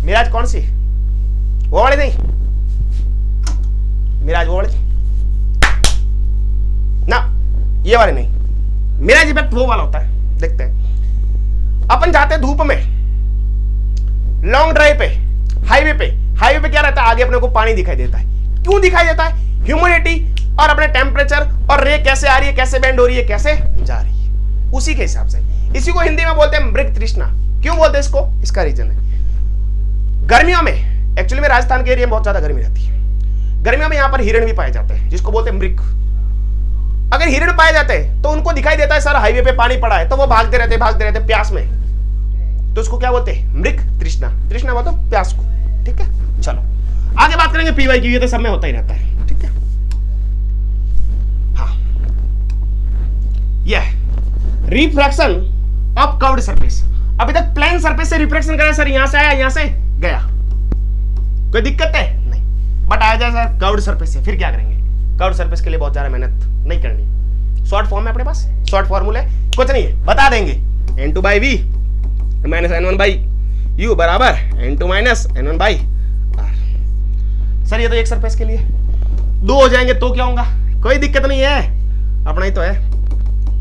मिराज कौन सी, वो वाले नहीं, मिराज वो वाले ना, ये वाले नहीं। मिराज इफेक्ट वो वाला होता है, देखते हैं। अपन जाते हैं धूप में, लॉन्ग ड्राइव पे, हाईवे पे क्या रहता है, आगे अपने को पानी दिखाई देता है। क्यों दिखाई देता है, ह्यूमिडिटी और अपने टेम्परेचर और रे कैसे आ रही है, कैसे बेंड हो रही है, कैसे जा रही है, उसी के हिसाब से। इसी को हिंदी में बोलते हैं मृग तृष्णा। क्यों बोलते हैं इसको, इसका रीजन है गर्मियों में, एक्चुअली में राजस्थान के एरिया में बहुत ज्यादा गर्मी रहती है। गर्मियों में यहाँ पर हिरण भी पाए जाते हैं, जिसको बोलते हैं मृग। अगर हिरण पाए जाते हैं तो उनको दिखाई देता है सर हाईवे पे पानी पड़ा है, तो वो भागते रहते प्यास में, तो उसको क्या बोलते हैं, मृग तृष्णा। तृष्णा मतलब प्यास को। ठीक है, चलो आगे बात करेंगे PY की, ये तो सब में होता ही रहता है। ठीक है, हाँ, यह रिफ्रैक्शन ऑफ कर्व्ड सरफेस। अभी तक प्लेन सरफेस से रिफ्रैक्शन करा सर, यहां से आया यहां से गया, कोई दिक्कत है नहीं। बट आया जाए सर कर्व्ड सरफेस से, फिर क्या करेंगे, कर्व्ड सरफेस के लिए बहुत ज्यादा मेहनत नहीं करनी। शॉर्ट फॉर्म है अपने पास, शॉर्ट फॉर्मूला कुछ नहीं है, बता देंगे N2 by V minus N1 by U बराबर N2 minus N1 by R। Sir ये तो एक सरफेस के लिए, दो हो जाएंगे तो क्या होगा, कोई दिक्कत नहीं है, अपना ही तो है।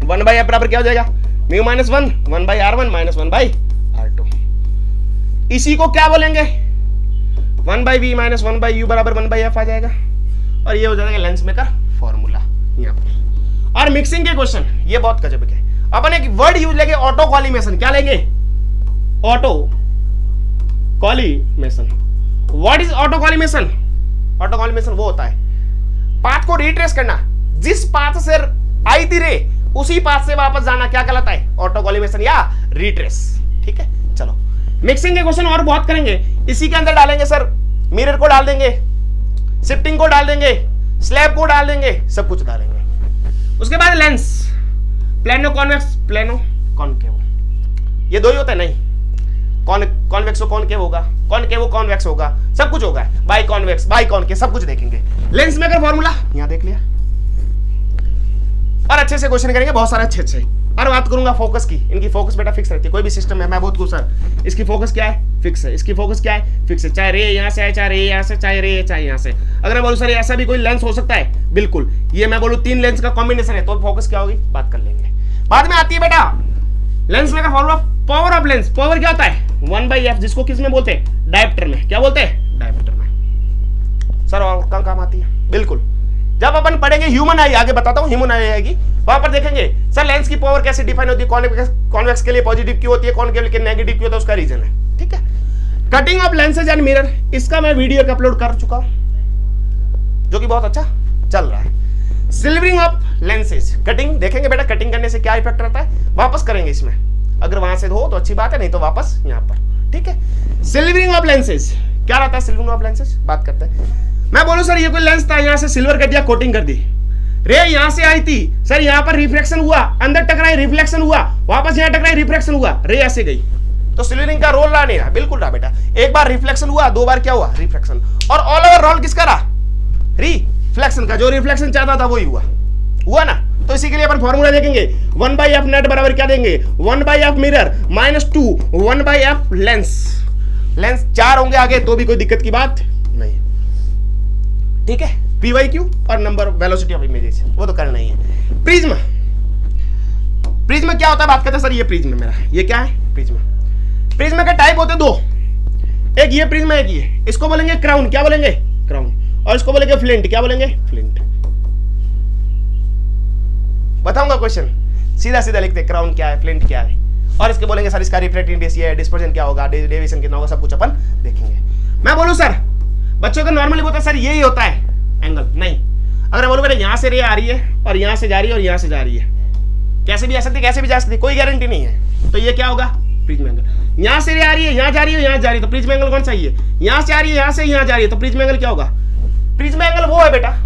1 बाई F बराबर क्या हो जाएगा, mu minus 1 by R1 minus 1 by R2। इसी को क्या बोलेंगे, 1 by V minus 1 by U बराबर 1 बाई F आ जाएगा, और ये हो जाएगा लेंस मेकर फॉर्मूला यहाँ पर। और मिक्सिंग के क्वेश्चन ये बहुत गजब के, अपन एक वर्ड यूज लेंगे ऑटो कॉलिमेशन। क्या लेंगे, auto collimation. What is auto collimation? Auto collimation वो होता है पाथ को रिट्रेस करना, जिस पाथ से आई थी रे उसी पाथ से वापस जाना, क्या कहलाता है, ऑटो कॉलिमेशन या रिट्रेस। ठीक है, चलो मिक्सिंग के क्वेश्चन और बहुत करेंगे। इसी के अंदर डालेंगे सर मिरर को डाल देंगे, शिफ्टिंग को डाल देंगे, स्लैब को डाल देंगे, सब कुछ डालेंगे। उसके बाद lens, plano convex, plano concave, ये दो ही होता है नहीं, कॉन्वेक्स कॉनकेव होगा, कॉनकेव कॉन्वेक्स होगा, सब कुछ होगा, बाई कॉन्वेक्स बाई कॉनकेव सब कुछ देखेंगे। लेंस मेकर फॉर्मूला यहां देख लिया, और अच्छे से क्वेश्चन करेंगे बहुत सारे अच्छे अच्छे। और बात करूंगा फोकस की, इनकी फोकस बेटा फिक्स रहती है, कोई भी सिस्टम है मैं बहुत कुछ सर इसकी फोकस क्या है, फिक्स है, इसकी फोकस क्या है, फिक्स है, चाहे रे यहाँ से आए, चाहे रे यहाँ से, चाहे रे चाहे यहाँ से। अगर मैं बोलूँ सर ऐसा भी कोई लेंस हो सकता है, बिल्कुल, ये मैं बोलूँ 3 लेंस का कॉम्बिनेशन है, तो फोकस क्या होगी बात कर लेंगे। बाद में आती है बेटा लेंस में का formula, power of lens. Power क्या होता है, 1 बाई F, जिसको किस में बोलते हैं, डायप्टर में। क्या बोलते हैं, डायप्टर में। सर और कहाँ काम आती है, बिल्कुल जब अपन पढ़ेंगे ह्यूमन आई, आगे बताता हूँ ह्यूमन आई आएगी, वहां पर देखेंगे सर लेंस की पावर कैसे डिफाइन होती है, कॉन्वेक्स के लिए पॉजिटिव क्यों होती है, कॉनकेव के लिए नेगेटिव क्यों होता है, उसका रीजन है। ठीक है, cutting of lenses and mirror, इसका मैं वीडियो अपलोड कर चुका हूं जो कि बहुत अच्छा चल रहा है। सिल्वरिंग ऑफ लेंसेज, कटिंग देखेंगे बेटा, कटिंग करने से क्या इफेक्ट रहता है, वापस करेंगे इसमें, अगर वहां से हो तो अच्छी बात है, नहीं तो वापस यहां पर। ठीक है, सिल्वरिंग ऑफ लेंसेज क्या रहता है, सिल्वरिंग ऑफ लेंसेज बात करते हैं। मैं बोलूं सर ये कोई लेंस था, यहां से सिल्वर कर दिया, कोटिंग कर दी, रे यहां से आई थी सर, यहां पर रिफ्लेक्शन हुआ, अंदर टकराई रिफ्लेक्शन हुआ, वापस यहां टकराई रिफ्लेक्शन हुआ, रे ऐसे गई, तो सिल्वरिंग का रोल रहा नहीं रहा, बिल्कुल रहा बेटा। एक बार रिफ्लेक्शन हुआ, 2 बार क्या हुआ, रिफ्लेक्शन, और ऑल ओवर रोल किसका रहा, रिफ्लेक्शन का, जो रिफ्लेक्शन चाहता था वही हुआ ना। तो इसी के लिए अपन फॉर्मूला देखेंगे, 1 बाई F नेट बराबर क्या देंगे, 1 by F mirror minus 2 1 by F lens. Lens 4 होंगे आगे तो भी कोई दिक्कत की बात नहीं। ठीक है, PYQ और नंबर वेलोसिटी ऑफ इमेजेस वो तो करना ही है। प्रिज्म, प्रिज्म क्या होता है बात करते हैं सर, ये प्रिज्म मेरा, ये क्या है प्रिज्म। प्रिज्म के टाइप होते हैं 2, एक ये प्रिज्म है, एक ये, इसको बोलेंगे क्राउन, क्या बोलेंगे क्राउन, और इसको बोलेंगे फ्लिंट, क्या बोलेंगे फ्लिंट। बताऊंगा क्वेश्चन, सीधा सीधा लिखते क्राउन क्या है, फ्लिंट क्या है, और इसके बोलेंगे सर इसका रिफ्रैक्टिव इंडेक्स ये है, डिस्पर्जन क्या होगा, डेविएशन कितना होगा, सब कुछ अपन देखेंगे। मैं बोलूं सर बच्चों का नॉर्मली बोलते हैं सर यही होता है एंगल, नहीं, अगर बोलो बेटा यहां से रे आ रही है और यहां से जा रही है और यहां से जा रही है, कैसे भी आ सकती है, कैसे भी जा सकती है, कोई गारंटी नहीं है, तो ये क्या होगा प्रिज्म एंगल। यहां से रे आ रही है, यहां जा रही है, यहां जा रही है, तो प्रिज्म एंगल कौन सा है, यहां से आ रही है, यहां से यहां जा रही है, तो प्रिज्म एंगल क्या होगा, प्रिज्म एंगल वो है बेटा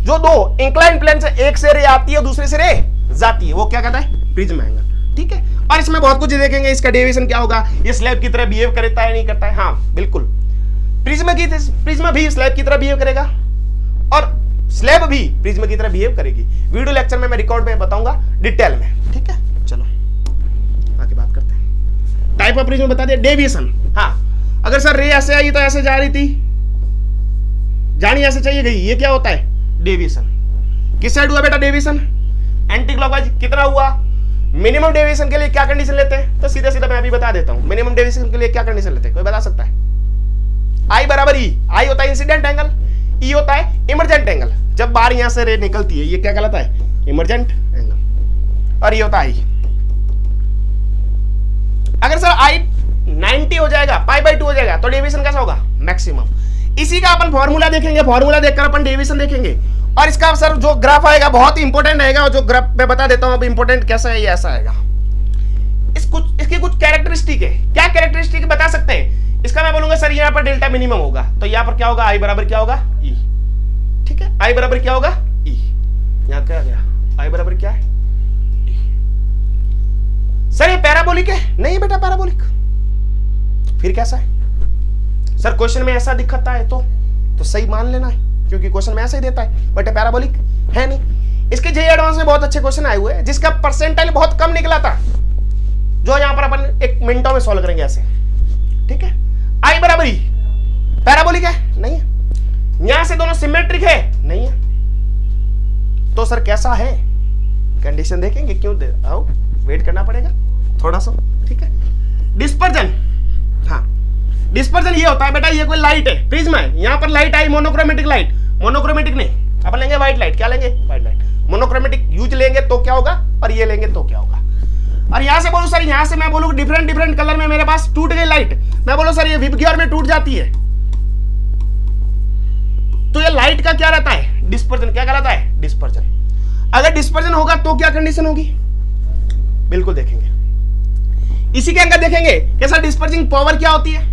जो 2 इंक्लाइन प्लेन से, एक से रे आती है दूसरे से रे जाती है, वो क्या कहता है प्रिज्म एंगल। ठीक है, और इसमें बहुत कुछ देखेंगे, इसका डेविएशन क्या होगा, ये स्लैब की तरह बिहेव करता है नहीं करता है, हाँ बिल्कुल, प्रिज्म भी स्लैब की तरह बिहेव करेगा और स्लैब भी प्रिज्म की तरह बिहेव करेगी। वीडियो लेक्चर में मैं रिकॉर्ड में बताऊंगा डिटेल में। ठीक है, चलो आगे बात करते हैं। टाइप ऑफ प्रिज्म बता दिया, डेविएशन, हाँ अगर सर रे ऐसे आई तो ऐसे जा रही थी, जानी ऐसे चाहिए गई, ये क्या होता है डेविएशन। किस साइड हुआ बेटा डेविएशन, एंटी क्लॉकवाइज। कितना हुआ, मिनिमम डेविएशन के लिए क्या कंडीशन लेते हैं, तो सीधा सीधा मैं अभी बता देता हूं, मिनिमम डेविएशन के लिए क्या कंडीशन लेते हैं, कोई बता सकता है। आई बराबर ई, आई होता है इंसिडेंट एंगल, ई होता है इमरजेंट एंगल, जब बाहर यहां से रे निकलती है ये क्या कहलाता है इमरजेंट एंगल, और ये होता है आई। अगर सर आई 90 हो जाएगा, π/2 हो जाएगा, तो डेविएशन कैसा होगा मैक्सिमम। इसी का अपन फॉर्मूला देखेंगे, फॉर्मूला देखकर अपन डेविएशन देखेंगे, और इसका सर जो ग्राफ आएगा बहुत ही इंपॉर्टेंट आएगा, और जो ग्राफ मैं बता देता हूं अब इंपॉर्टेंट कैसा है, ये ऐसा आएगा। इसकी कुछ कैरेक्टरिस्टिक है, क्या कैरेक्टरिस्टिक बता सकते हैं, इसका मैं बोलूंगा सर यहाँ पर डेल्टा मिनिमम होगा, तो यहाँ पर क्या होगा, आई बराबर क्या होगा ई। ठीक है, आई बराबर क्या होगा ई, यहाँ क्या गया, आई बराबर क्या है ई। सर ये पैराबोलिक है, नहीं बेटा पैराबोलिक, फिर कैसा है सर, क्वेश्चन में ऐसा दिखता है तो सही मान लेना है, क्योंकि क्वेश्चन में ऐसा ही देता है, बट पैराबोलिक है नहीं। इसके जेईई एडवांस में बहुत अच्छे क्वेश्चन आए हुए हैं, जिसका परसेंटाइल बहुत कम निकला था, जो यहां पर अपन 1 मिनटों में सॉल्व करेंगे ऐसे, ठीक है। आई बराबरी पैराबोलिक है, नहीं है। यहां से दोनों सिमेट्रिक है, नहीं है। तो सर कैसा है, कंडीशन देखेंगे, क्यों दे आओ, वेट करना पड़ेगा थोड़ा सा, ठीक है। डिस्पर्जन, हाँ डिस्पर्जन ये होता है बेटा, ये कोई लाइट है, प्रिज्म है, यहां पर लाइट आई, मोनोक्रोमेटिक लाइट, मोनोक्रोमेटिक नहीं, अपन लेंगे व्हाइट लाइट, क्या लेंगे, व्हाइट लाइट। मोनोक्रोमेटिक यूज लेंगे तो क्या होगा, और ये लेंगे तो क्या होगा। और यहां से बोलूं सर, यहां से मैं बोलूं डिफरेंट डिफरेंट कलर में मेरे पास टूट गई लाइट, मैं बोलूं सर ये विबग्योर में टूट जाती है, तो ये लाइट का क्या रहता है, डिस्पर्जन। क्या कहलाता है, डिस्पर्जन। अगर डिस्पर्जन होगा तो क्या कंडीशन होगी, बिल्कुल देखेंगे। इसी के अंदर देखेंगे कि सर डिस्पर्जिंग पावर क्या होती है,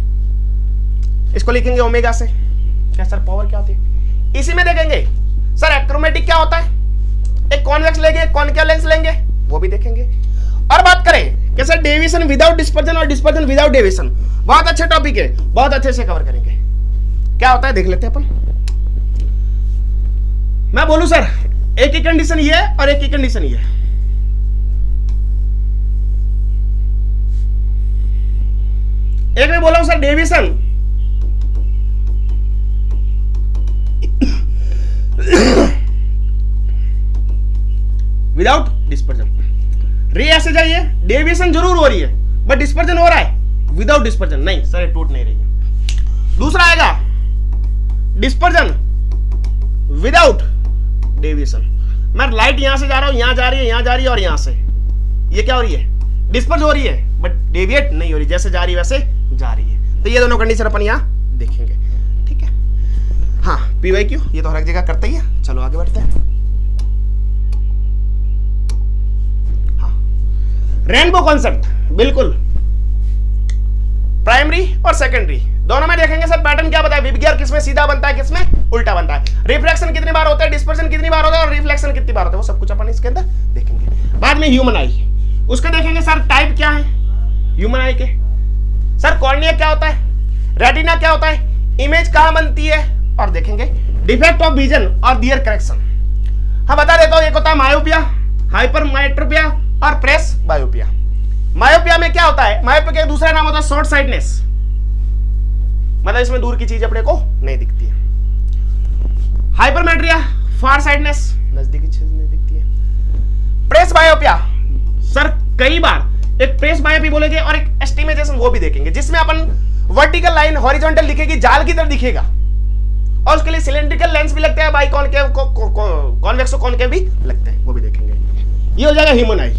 इसको लिखेंगे ओमेगा से, क्या सर पावर क्या होती है। इसी में देखेंगे सर एक्रोमेटिक क्या होता है, एक कॉन्वेक्स लेंगे, कॉनकेव लेंस लेंगे, वो भी देखेंगे। और बात करें कि सर डेविएशन विदाउट डिस्पर्जन और डिस्पर्जन विदाउट डेविएशन, बहुत अच्छे टॉपिक है, बहुत अच्छे से कवर करेंगे। क्या होता है देख लेते हैं अपन। मैं बोलूं सर एक ही कंडीशन ये है और एक ही कंडीशन ये है। एक में बोला हूं सर डेविएशन विदाउट डिस्पर्जन, रे ऐसे जाइए, डेविएशन जरूर हो रही है बट डिस्पर्जन हो रहा है विदाउट डिस्पर्जन, नहीं सर ये टूट नहीं रही है। दूसरा आएगा डिस्पर्जन विदाउट डेविएशन, मैं लाइट यहां से जा रहा हूं, यहां जा रही है, यहां जा रही है और यहां से, ये क्या हो रही है, डिस्पर्ज हो रही है बट डेविएट नहीं हो रही, जैसे जा रही है वैसे जा रही है। तो ये दोनों कंडीशन अपन यहां देखेंगे, ठीक है। हाँ PYQ ये तो हर एक जगह करते ही है, चलो आगे बढ़ते हैं। हाँ रेनबो कॉन्सेप्ट, बिल्कुल प्राइमरी और सेकेंडरी दोनों में देखेंगे सर पैटर्न क्या बताया, विबग्योर किसमें सीधा बनता है, किसमें उल्टा बनता है, रिफ्लेक्शन कितनी बार होता है, डिस्पर्जन कितनी बार होता है और रिफ्लेक्शन कितनी बार होता है, वो सब कुछ अपन इसके अंदर देखेंगे। बाद में ह्यूमन आई, उसके देखेंगे सर टाइप क्या है ह्यूमन आई के, सर कॉर्निया क्या होता है, रेटिना क्या होता है, इमेज कहां बनती है, और देखेंगे डिफेक्ट ऑफ विजन और दियर करेक्शन। हाँ बता देता हूं, एक होता है मायोपिया, हाइपरमेट्रोपिया और प्रेस बायोपिया। मायोपिया में क्या होता है, मायोपिया का दूसरा नाम होता है शॉर्ट साइटनेस, मतलब इसमें दूर की चीज अपने को नहीं दिखती है। हाइपरमेट्रिया फार साइटनेस, नजदीकी चीज नहीं दिखती है। प्रेस बायोपिया सर कई बार एक प्रेस बायोपी बोलेंगे और एक एस्टिमेशन वो भी देखेंगे, जिसमें अपन वर्टिकल लाइन हॉरिजॉन्टल दिखेगी, जाल की तरह दिखेगा और उसके लिए सिलेंड्रिकल लेंस भी लगते हैं, बाई कॉनकेव कॉन्वेक्स कॉनकेव भी लगते हैं, वो भी देखेंगे। ये हो जाएगा ह्यूमन आई।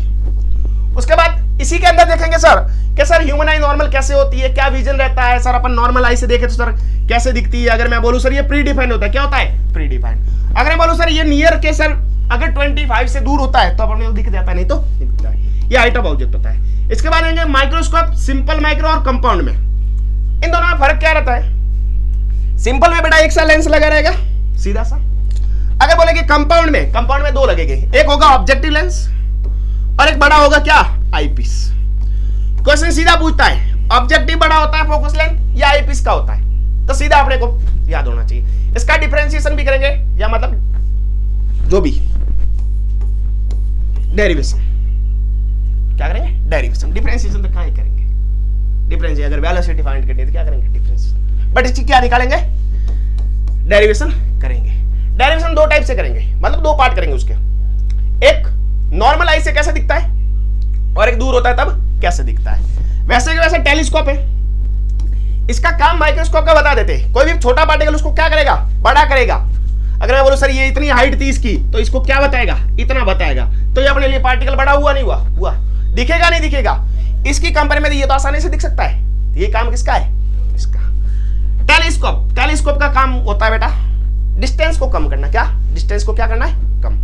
उसके बाद इसी के अंदर देखेंगे सर कि सर ह्यूमन आई नॉर्मल कैसे होती है, क्या विजन रहता है, सर अपन नॉर्मल आई से देखें तो सर कैसे दिखती है। अगर मैं बोलूं सर ये प्री डिफाइंड होता है, क्या होता है प्री डिफाइंड। अगर मैं बोलूं सर ये नियर के सर अगर 25 से दूर होता है तो अपन को दिख जाता है, नहीं तो नहीं दिखता है, ये हाइट ऑफ ऑब्जेक्ट होता है। इसके बाद आएंगे माइक्रोस्कोप, सिंपल माइक्रो और कंपाउंड में। इन दोनों में फर्क क्या रहता है, सिंपल में बेटा एक सा लेंस लगा रहेगा सीधा सा, अगर बोलेंगे कंपाउंड में दो लगेंगे, एक होगा ऑब्जेक्टिव लेंस और एक बड़ा होगा क्या आईपीस। क्वेश्चन सीधा पूछता है ऑब्जेक्टिव बड़ा होता है फोकस लेंथ या आईपीस का होता है, तो सीधा अपने को याद होना चाहिए। इसका डिफरेंशिएशन भी करेंगे या मतलब जो भी डेरिवेशन, क्या करेंगे डेरिवेशन, डिफरेंशिएशन तो क्या ही करेंगे, डिफरेंशिएशन अगर वेलोसिटी फाइंड करनी है तो क्या करेंगे डिफरेंशिएशन, बट इसकी क्या निकालेंगे डेरिवेशन करेंगे। डेरिवेशन दो टाइप से करेंगे, मतलब दो पार्ट करेंगे उसके, एक नॉर्मल आई से कैसे दिखता है और एक दूर होता है तब कैसे दिखता है। वैसे के वैसे टेलीस्कोप है, इसका काम माइक्रोस्कोप का बता देते हैं। कोई भी छोटा पार्टिकल उसको क्या करेगा बड़ा करेगा। अगर मैं बोलूं सर ये इतनी हाइट थी इसकी, तो इसको क्या बताएगा इतना बताएगा, तो ये अपने लिए पार्टिकल बड़ा हुआ नहीं हुआ, हुआ दिखेगा नहीं दिखेगा। इसकी कंपेयर में ये तो आसानी से दिख सकता है, ये काम किसका है इसका। टेलीस्कोप का काम होता है बेटा डिस्टेंस को कम करना, क्या डिस्टेंस को क्या करना है कम।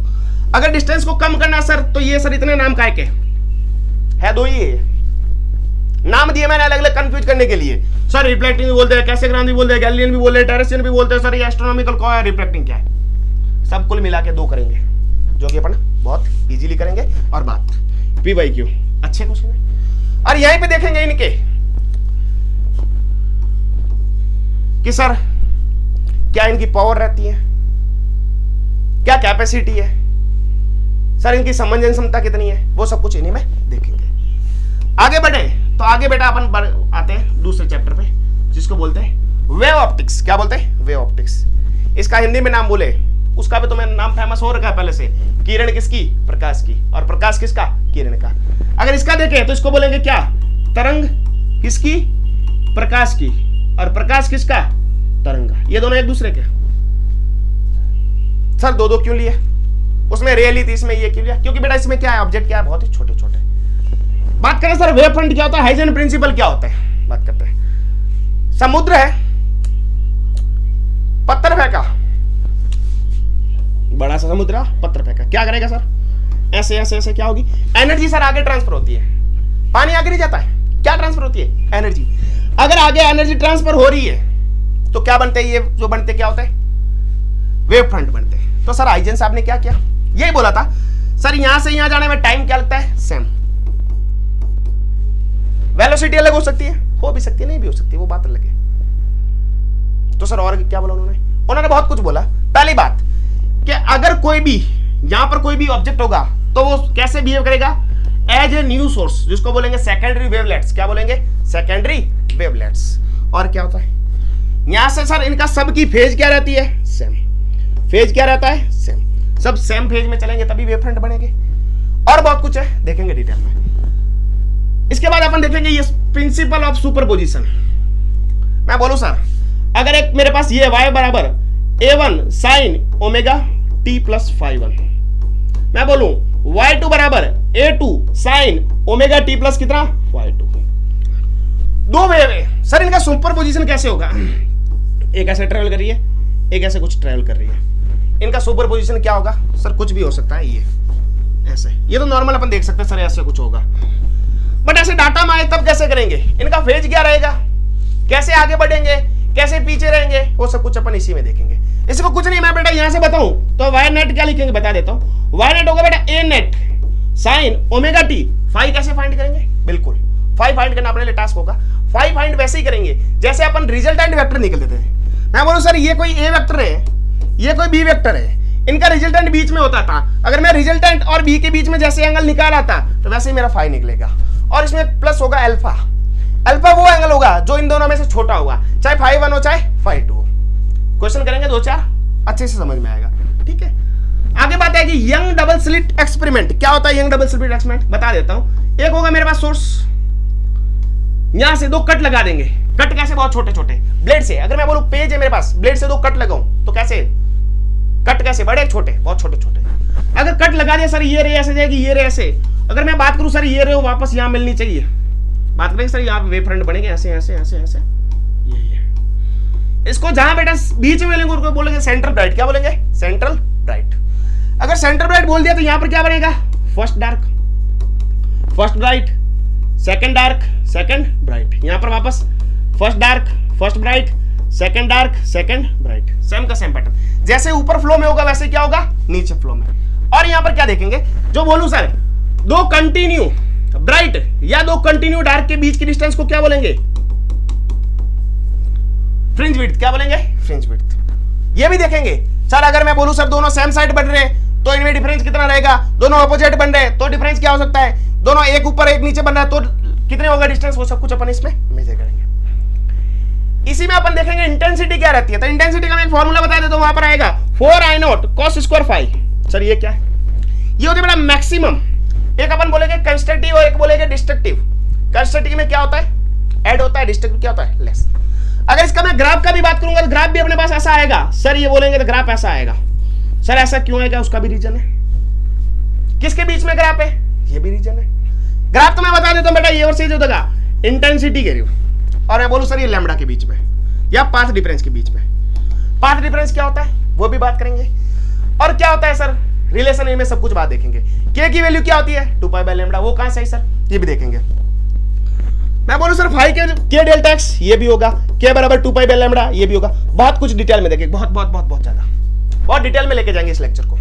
अगर डिस्टेंस को कम करना सर तो ये सर इतने नाम काय के है, दो ही है नाम दिए मैंने अलग अलग कंफ्यूज करने के लिए। सर रिफ्लेक्टिंग भी बोलते हैं, कैसेग्राम भी बोलते हैं, गैलीलियन भी बोलते हैं, टेरेस्ट्रियन भी बोलते हैं। सर ये एस्ट्रोनॉमिकल क्या है, रिफ्लेक्टिंग क्या है, सब कुल मिला के दो करेंगे जो कि अपन बहुत इजीली करेंगे। और बात PYQ अच्छे क्वेश्चन है। और यहीं पे देखेंगे इनके कि सर क्या इनकी पावर रहती है, क्या कैपेसिटी है, सर इनकी समंजन क्षमता कितनी है, वो सब कुछ इन्हीं में देखेंगे। आगे आगे बढ़े तो आगे बेटा अपन आते हैं दूसरे चैप्टर पे, जिसको बोलते हैं वेव ऑप्टिक्स। क्या बोलते हैं? Wave optics. इसका हिंदी में नाम बोले, उसका भी तुम्हें नाम फेमस हो रखा है पहले से। किरण किसकी? प्रकाश की। और प्रकाश किसका? किरण का। अगर इसका देखें तो इसको बोलेंगे क्या? तरंग किसकी? प्रकाश की। और प्रकाश किसका? तरंग का। ये दोनों एक दूसरे के। सर दो दो क्यों लिए? उसमें रियली थी, इसमें ये क्यों लिया? क्योंकि बेटा इसमें क्या है, ऑब्जेक्ट क्या है, बहुत ही छोटे छोटे। बात करें सर वेव फ्रंट क्या होता है, हाइजेन प्रिंसिपल क्या होता है, बात करते हैं। समुद्र है, पत्थर फेंका, बड़ा सा समुद्र, पत्थर फेंका, क्या करेगा सर? ऐसे ऐसे ऐसे क्या होगी? एनर्जी सर आगे ट्रांसफर होती है। पानी आगे नहीं जाता है, क्या ट्रांसफर होती है? एनर्जी। अगर आगे एनर्जी ट्रांसफर हो रही है तो क्या बनते हैं? ये जो बनते क्या होता है? वेव फ्रंट बनते हैं। तो सर हाइजेन साहब ने क्या किया? यही बोला था सर यहां से यहां जाने में टाइम क्या लगता है? सेम। वेलोसिटी अलग हो सकती है, हो भी सकती है, नहीं भी हो सकती, वो बात अलग है। तो सर और क्या बोला उन्होंने बहुत कुछ बोला। पहली बात कि अगर कोई भी यहां पर कोई भी ऑब्जेक्ट होगा तो वो कैसे बिहेव करेगा? एज ए न्यू सोर्स, जिसको बोलेंगे सेकेंडरी वेवलेट्स। क्या बोलेंगे? Secondary wavelets. और क्या होता है यहां से सर? इनका सबकी फेज क्या रहती है? सेम। फेज क्या रहता है? सेम। सब सेम फेज में चलेंगे तभी वेव फ्रंट बनेंगे। और बहुत कुछ है, देखेंगे डिटेल में। इसके बाद अपन देखेंगे ये प्रिंसिपल ऑफ सुपरपोजिशन। मैं बोलूं सर अगर एक मेरे पास ये y बराबर a1 sine omega t plus phi1, मैं बोलूं y2 बराबर a2 sine omega t plus कितना? phi2। दो वेव है सर, इनका सुपरपोजिशन कैसे होगा? एक ऐसे ट्रेवल कर रही है, एक ऐसे कुछ ट्रेवल कर रही है। इनका सुपरपोजिशन क्या होगा सर? कुछ भी हो सकता है। ये ऐसे, ये तो नॉर्मल अपन देख सकते हैं सर, ऐसे कुछ होगा। बट ऐसे डाटा में आए तब कैसे करेंगे? इनका फेज क्या रहेगा, कैसे आगे बढ़ेंगे, कैसे पीछे रहेंगे, वो सब कुछ अपन इसी में देखेंगे। इसको कुछ नहीं, मैं बेटा यहां से बताऊं तो वाई नेट क्या लिखेंगे बता देता हूं। वाई नेट होगा बेटा A net sine omega t. Phi कैसे फाइंड करेंगे? बिल्कुल फाई फाइंड करना अपने लिए टास्क होगा। फाई फाइंड वैसे ही करेंगे जैसे अपन रिजल्टेंट वेक्टर निकल देते हैं। मैं बोलूं सर ये कोई ए वेक्टर है, ये कोई बी वेक्टर है, इनका रिजल्टेंट बीच में होता था। अगर मैं रिजल्टेंट और बी के बीच में जैसे एंगल निकाला था तो वैसे ही मेरा फाई निकलेगा। और इसमें प्लस होगा अल्फा। अल्फा वो एंगल होगा जो इन दोनों में से छोटा होगा, चाहे phi1 हो चाहे phi2 हो। क्वेश्चन करेंगे दो चार, अच्छे से समझ में आएगा। ठीक है, आगे बात है कि यंग डबल स्लिट एक्सपेरिमेंट। क्या होता है यंग डबल स्लिट एक्सपेरिमेंट? बता देता हूं। एक होगा मेरे पास सोर्स, यहां से दो कट लगा देंगे। कट कैसे? बहुत छोटे छोटे ब्लेड से। अगर मैं बोलूं पेज है मेरे पास, ब्लेड से दो कट लगाऊं तो कैसे? कट कैसे? बड़े छोटे, बहुत छोटे छोटे। अगर कट लगा दिया सर, ये रे ऐसे जाएगी, ये रे ऐसे। अगर मैं बात करूं सर ये रे वापस यहां मिलनी चाहिए, बात करेंगे सर यहाँ वेव फ्रंट बनेंगे ऐसे ऐसे ऐसे ऐसे। ये इसको जहां बेटा बीच में मिलेंगे उनको बोलेंगे सेंट्रल ब्राइट। क्या बोलेंगे? Central bright. अगर सेंट्रल ब्राइट बोल दिया तो यहां पर क्या बनेगा? First dark, first bright, second dark, second bright. यहां पर वापस first dark, first bright, second dark, second bright. Same का सेम पैटर्न, जैसे ऊपर फ्लो में होगा वैसे क्या होगा नीचे फ्लो में। और यहां पर क्या देखेंगे? जो बोलूं सर दो कंटिन्यू ब्राइट या दो कंटिन्यू डार्क के बीच की डिस्टेंस को क्या बोलेंगे? Fringe width. क्या बोलेंगे? Fringe width. ये भी देखेंगे सर, अगर मैं बोलूं सर दोनों सेम साइड बन रहे हैं तो इनमें डिफरेंस कितना रहेगा? दोनों अपोजिट बन रहे हैं तो डिफरेंस क्या हो सकता है? दोनों एक ऊपर एक नीचे बन रहा है तो कितने होगा डिस्टेंस? वो सब कुछ अपन इसमें मेजर करेंगे। इसी में अपन देखेंगे इंटेंसिटी क्या रहती है। तो इंटेंसिटी का मैं एक फॉर्मूला बता देता हूं, वहां पर आएगा 4I0 cos square phi. Sir ये क्या है? ये होती है बड़ा मैक्सिमम। एक अपन बोलेंगे कंस्ट्रक्टिव और एक बोलेंगे डिस्ट्रक्टिव। कंस्ट्रक्टिव में क्या होता है? ऐड होता है। डिस्ट्रक्टिव क्या होता है? लेस। अगर इसका मैं ग्राफ का भी बात करूंगा तो ग्राफ भी अपने पास ऐसा आएगा। सर ये बोलेंगे तो ग्राफ ऐसा आएगा। सर ऐसा क्यों आएगा? उसका भी रीजन है। किसके बीच में ग्राफ है? ये भी रीजन है। ग्राफ तो मैं बता देता हूं बेटा, ये और से जो होगा इंटेंसिटी के रिव, और मैं बोलूं सर ये लैम्बडा के बीच में या पाथ डिफरेंस के बीच में। पाथ डिफरेंस क्या होता है वो भी बात करेंगे। और क्या होता है सर रिलेशन में, सब कुछ बात देखेंगे। के की वैल्यू क्या होती है? 2π/λ। वो कहां से है सर? ये भी देखेंगे। मैं बोलूं सर फाई के डेल्टा एक्स, ये भी होगा। के बराबर 2π/λ, ये भी होगा। बहुत कुछ डिटेल में देखेंगे, बहुत बहुत बहुत बहुत ज्यादा, बहुत डिटेल में लेके जाएंगे इस लेक्चर को।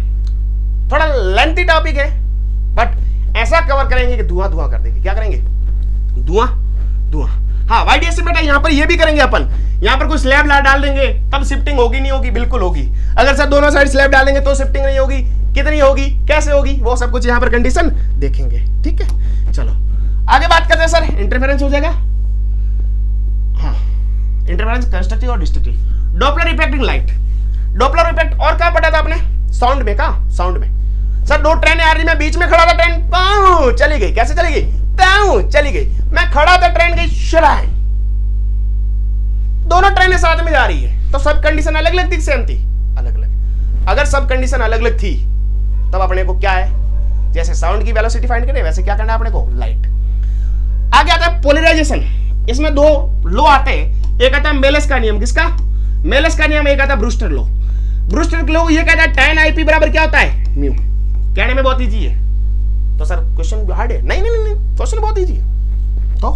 थोड़ा लेंथी टॉपिक है बट ऐसा कवर करेंगे कि धुआं धुआं कर देंगे। क्या करेंगे? धुआं धुआं। हाँ YDS बेटा यहाँ पर ये भी करेंगे अपन। यहाँ पर कोई स्लैब डाल देंगे तब शिफ्टिंग होगी नहीं होगी? बिल्कुल होगी। अगर सर दोनों साइड स्लैब डालेंगे तो शिफ्टिंग नहीं होगी। कितनी होगी, कैसे होगी, वो सब कुछ यहाँ पर कंडीशन देखेंगे। ठीक है, चलो आगे बात करते हैं में सर इंटरफेरेंस हो जाएगा, हाँ इंटरफेरेंस कंस्ट्रक्टिव और destructive. Doppler effecting light, Doppler effect और कहां पढ़ा था आपने, साउंड में। कहां, साउंड में। सर दो ट्रेन आ रही, मैं बीच में खड़ा था, ट्रेन पाऊ चली गई। कैसे चली गई, पाऊ चली गई। मैं खड़ा था, ट्रेन गई शराय। दोनों ट्रेनें साथ में जा रही है, तो सब कंडीशन अलग अलग थी, सेम थी, अलग अलग। अगर सब कंडीशन अलग अलग थी तब अपने को क्या है, जैसे साउंड की वेलोसिटी फाइंड करें वैसे क्या करना है अपने को, लाइट। आगे आता है पोलराइजेशन। इसमें दो लॉ आते हैं, एक आता है मेलस का नियम। किसका, मेलस का नियम। एक आता है ब्रूस्टर लॉ। ब्रूस्टर लॉ ये कहता है tan IP बराबर क्या होता है, म्यू। कहने में बहुत इजी है, तो सर क्वेश्चन हार्ड है? नहीं नहीं नहीं, क्वेश्चन बहुत इजी है। तो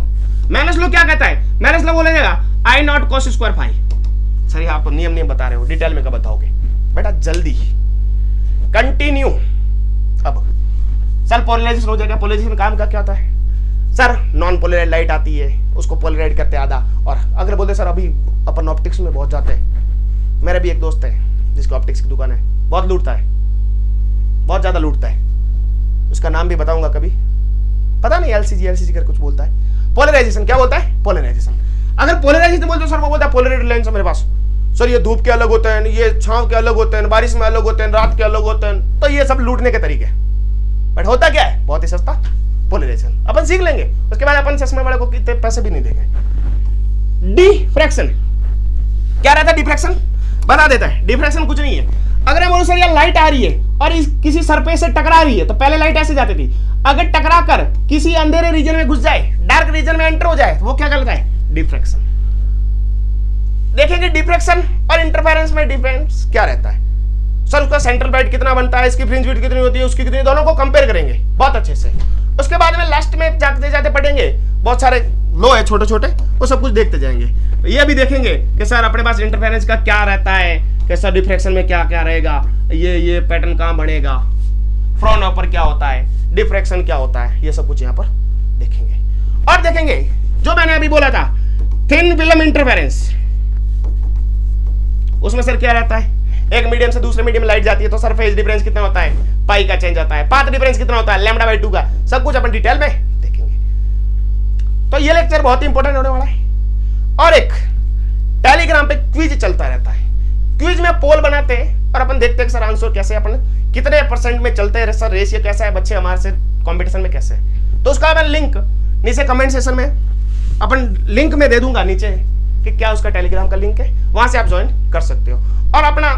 मेलस लॉ क्या कहता है, मेलस लॉ बोलेगा I not cos square phi. Sir आप तो नियम बता रहे हो, डिटेल में कब बताओगे बेटा, जल्दी कंटिन्यू। अब सर पोलराइजेशन हो जाएगा। पोलराइजेशन काम का क्या होता है सर, नॉन पोलराइज लाइट आती है, उसको पोलराइज करते आधा। और अगर बोलते सर अभी अपन ऑप्टिक्स में बहुत जाते हैं, मेरा भी एक दोस्त है जिसको ऑप्टिक्स की दुकान है, बहुत लूटता है, बहुत ज्यादा लूटता है। उसका नाम भी बताऊंगा कभी, पता नहीं, LCG कर कुछ बोलता है। पोलराइजेशन क्या बोलता है, पोलराइजेशन। अगर पोलराइजेशन बोलते सर वो बोलता है पोलराइज्ड लेंस है मेरे पास। सर ये धूप के अलग होते हैं, ये छांव के अलग होते हैं, बारिश में अलग होते हैं, रात के अलग होते हैं। तो ये सब लूटने के तरीके, बट होता क्या है, बहुत ही सस्ता पोलराइजेशन। अपन सीख लेंगे, उसके बाद अपन चश्मे वाले को कितने पैसे भी नहीं देंगे। डिफ्रैक्शन क्या रहता है, डिफ्रैक्शन बना देता है। डिफ्रैक्शन कुछ नहीं है, अगर मैं बोलूं सर यार लाइट आ रही है और किसी सरफेस से टकरा रही है, तो पहले लाइट ऐसे जाती थी, अगर टकरा कर किसी अंधेरे रीजन में घुस जाए, डार्क रीजन में एंटर हो जाए, तो वो क्या कहलाता है, डिफ्रैक्शन। देखेंगे डिफ्रैक्शन और इंटरफेरेंस में डिफरेंस क्या रहता है। सर उसका सेंट्रल ब्राइट कितना बनता है, इसकी फ्रिंज विड्थ कितनी होती है, उसकी कितनी, दोनों को कंपेयर करेंगे बहुत अच्छे से। उसके बाद में लास्ट में जाते जाते पढ़ेंगे, बहुत सारे लो है छोटे छोटे, वो सब कुछ देखते जाएंगे। ये भी देखेंगे कि सर अपने पास इंटरफेरेंस का क्या रहता है, कि सर डिफ्रैक्शन में क्या क्या रहेगा, ये पैटर्न कहाँ बनेगा, फ्रॉन ऊपर क्या होता है, डिफ्रैक्शन क्या होता है, ये सब कुछ यहाँ पर देखेंगे। और देखेंगे जो मैंने अभी बोला था थिन फिल्म इंटरफेरेंस, उसमें सर क्या रहता है, एक मीडियम से दूसरे मीडियम में लाइट जाती है, तो सर फेज डिफरेंस कितना होता है, पाई का चेंज होता है, पाथ डिफरेंस कितना होता है, λ/2 का, सब कुछ अपन डिटेल में देखेंगे। तो ये लेक्चर बहुत ही इंपॉर्टेंट होने वाला है। और एक टेलीग्राम पे क्विज चलता रहता है, क्विज में पोल बनाते हैं और अपन देखते हैं सर आंसर कैसे, अपन कितने % में चलते हैं, सर रेशियो कैसा है, बच्चे हमारे से कॉम्पिटिशन में कैसे है। तो उसका अपन लिंक नीचे कमेंट सेक्शन में अपन लिंक में दे दूंगा नीचे कि क्या उसका टेलीग्राम का लिंक है, वहां से आप ज्वाइन कर सकते हो। और अपना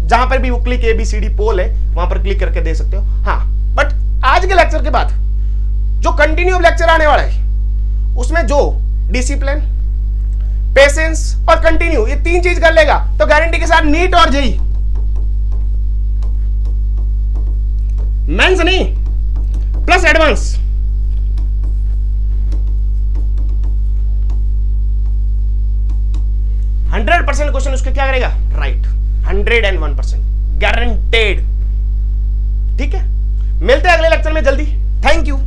जहां पर भी वो क्लिक ABCD पोल है वहां पर क्लिक करके दे सकते हो। हाँ बट आज के लेक्चर के बाद जो कंटिन्यू लेक्चर आने वाला है उसमें जो डिसिप्लिन, पेशेंस और कंटिन्यू, ये 3 चीज कर लेगा तो गारंटी के साथ नीट और जेई, मेंस नहीं प्लस एडवांस, %100% क्वेश्चन उसके क्या करेगा, राइट 101% गारंटेड। ठीक है, मिलते हैं अगले लेक्चर में जल्दी। Thank you.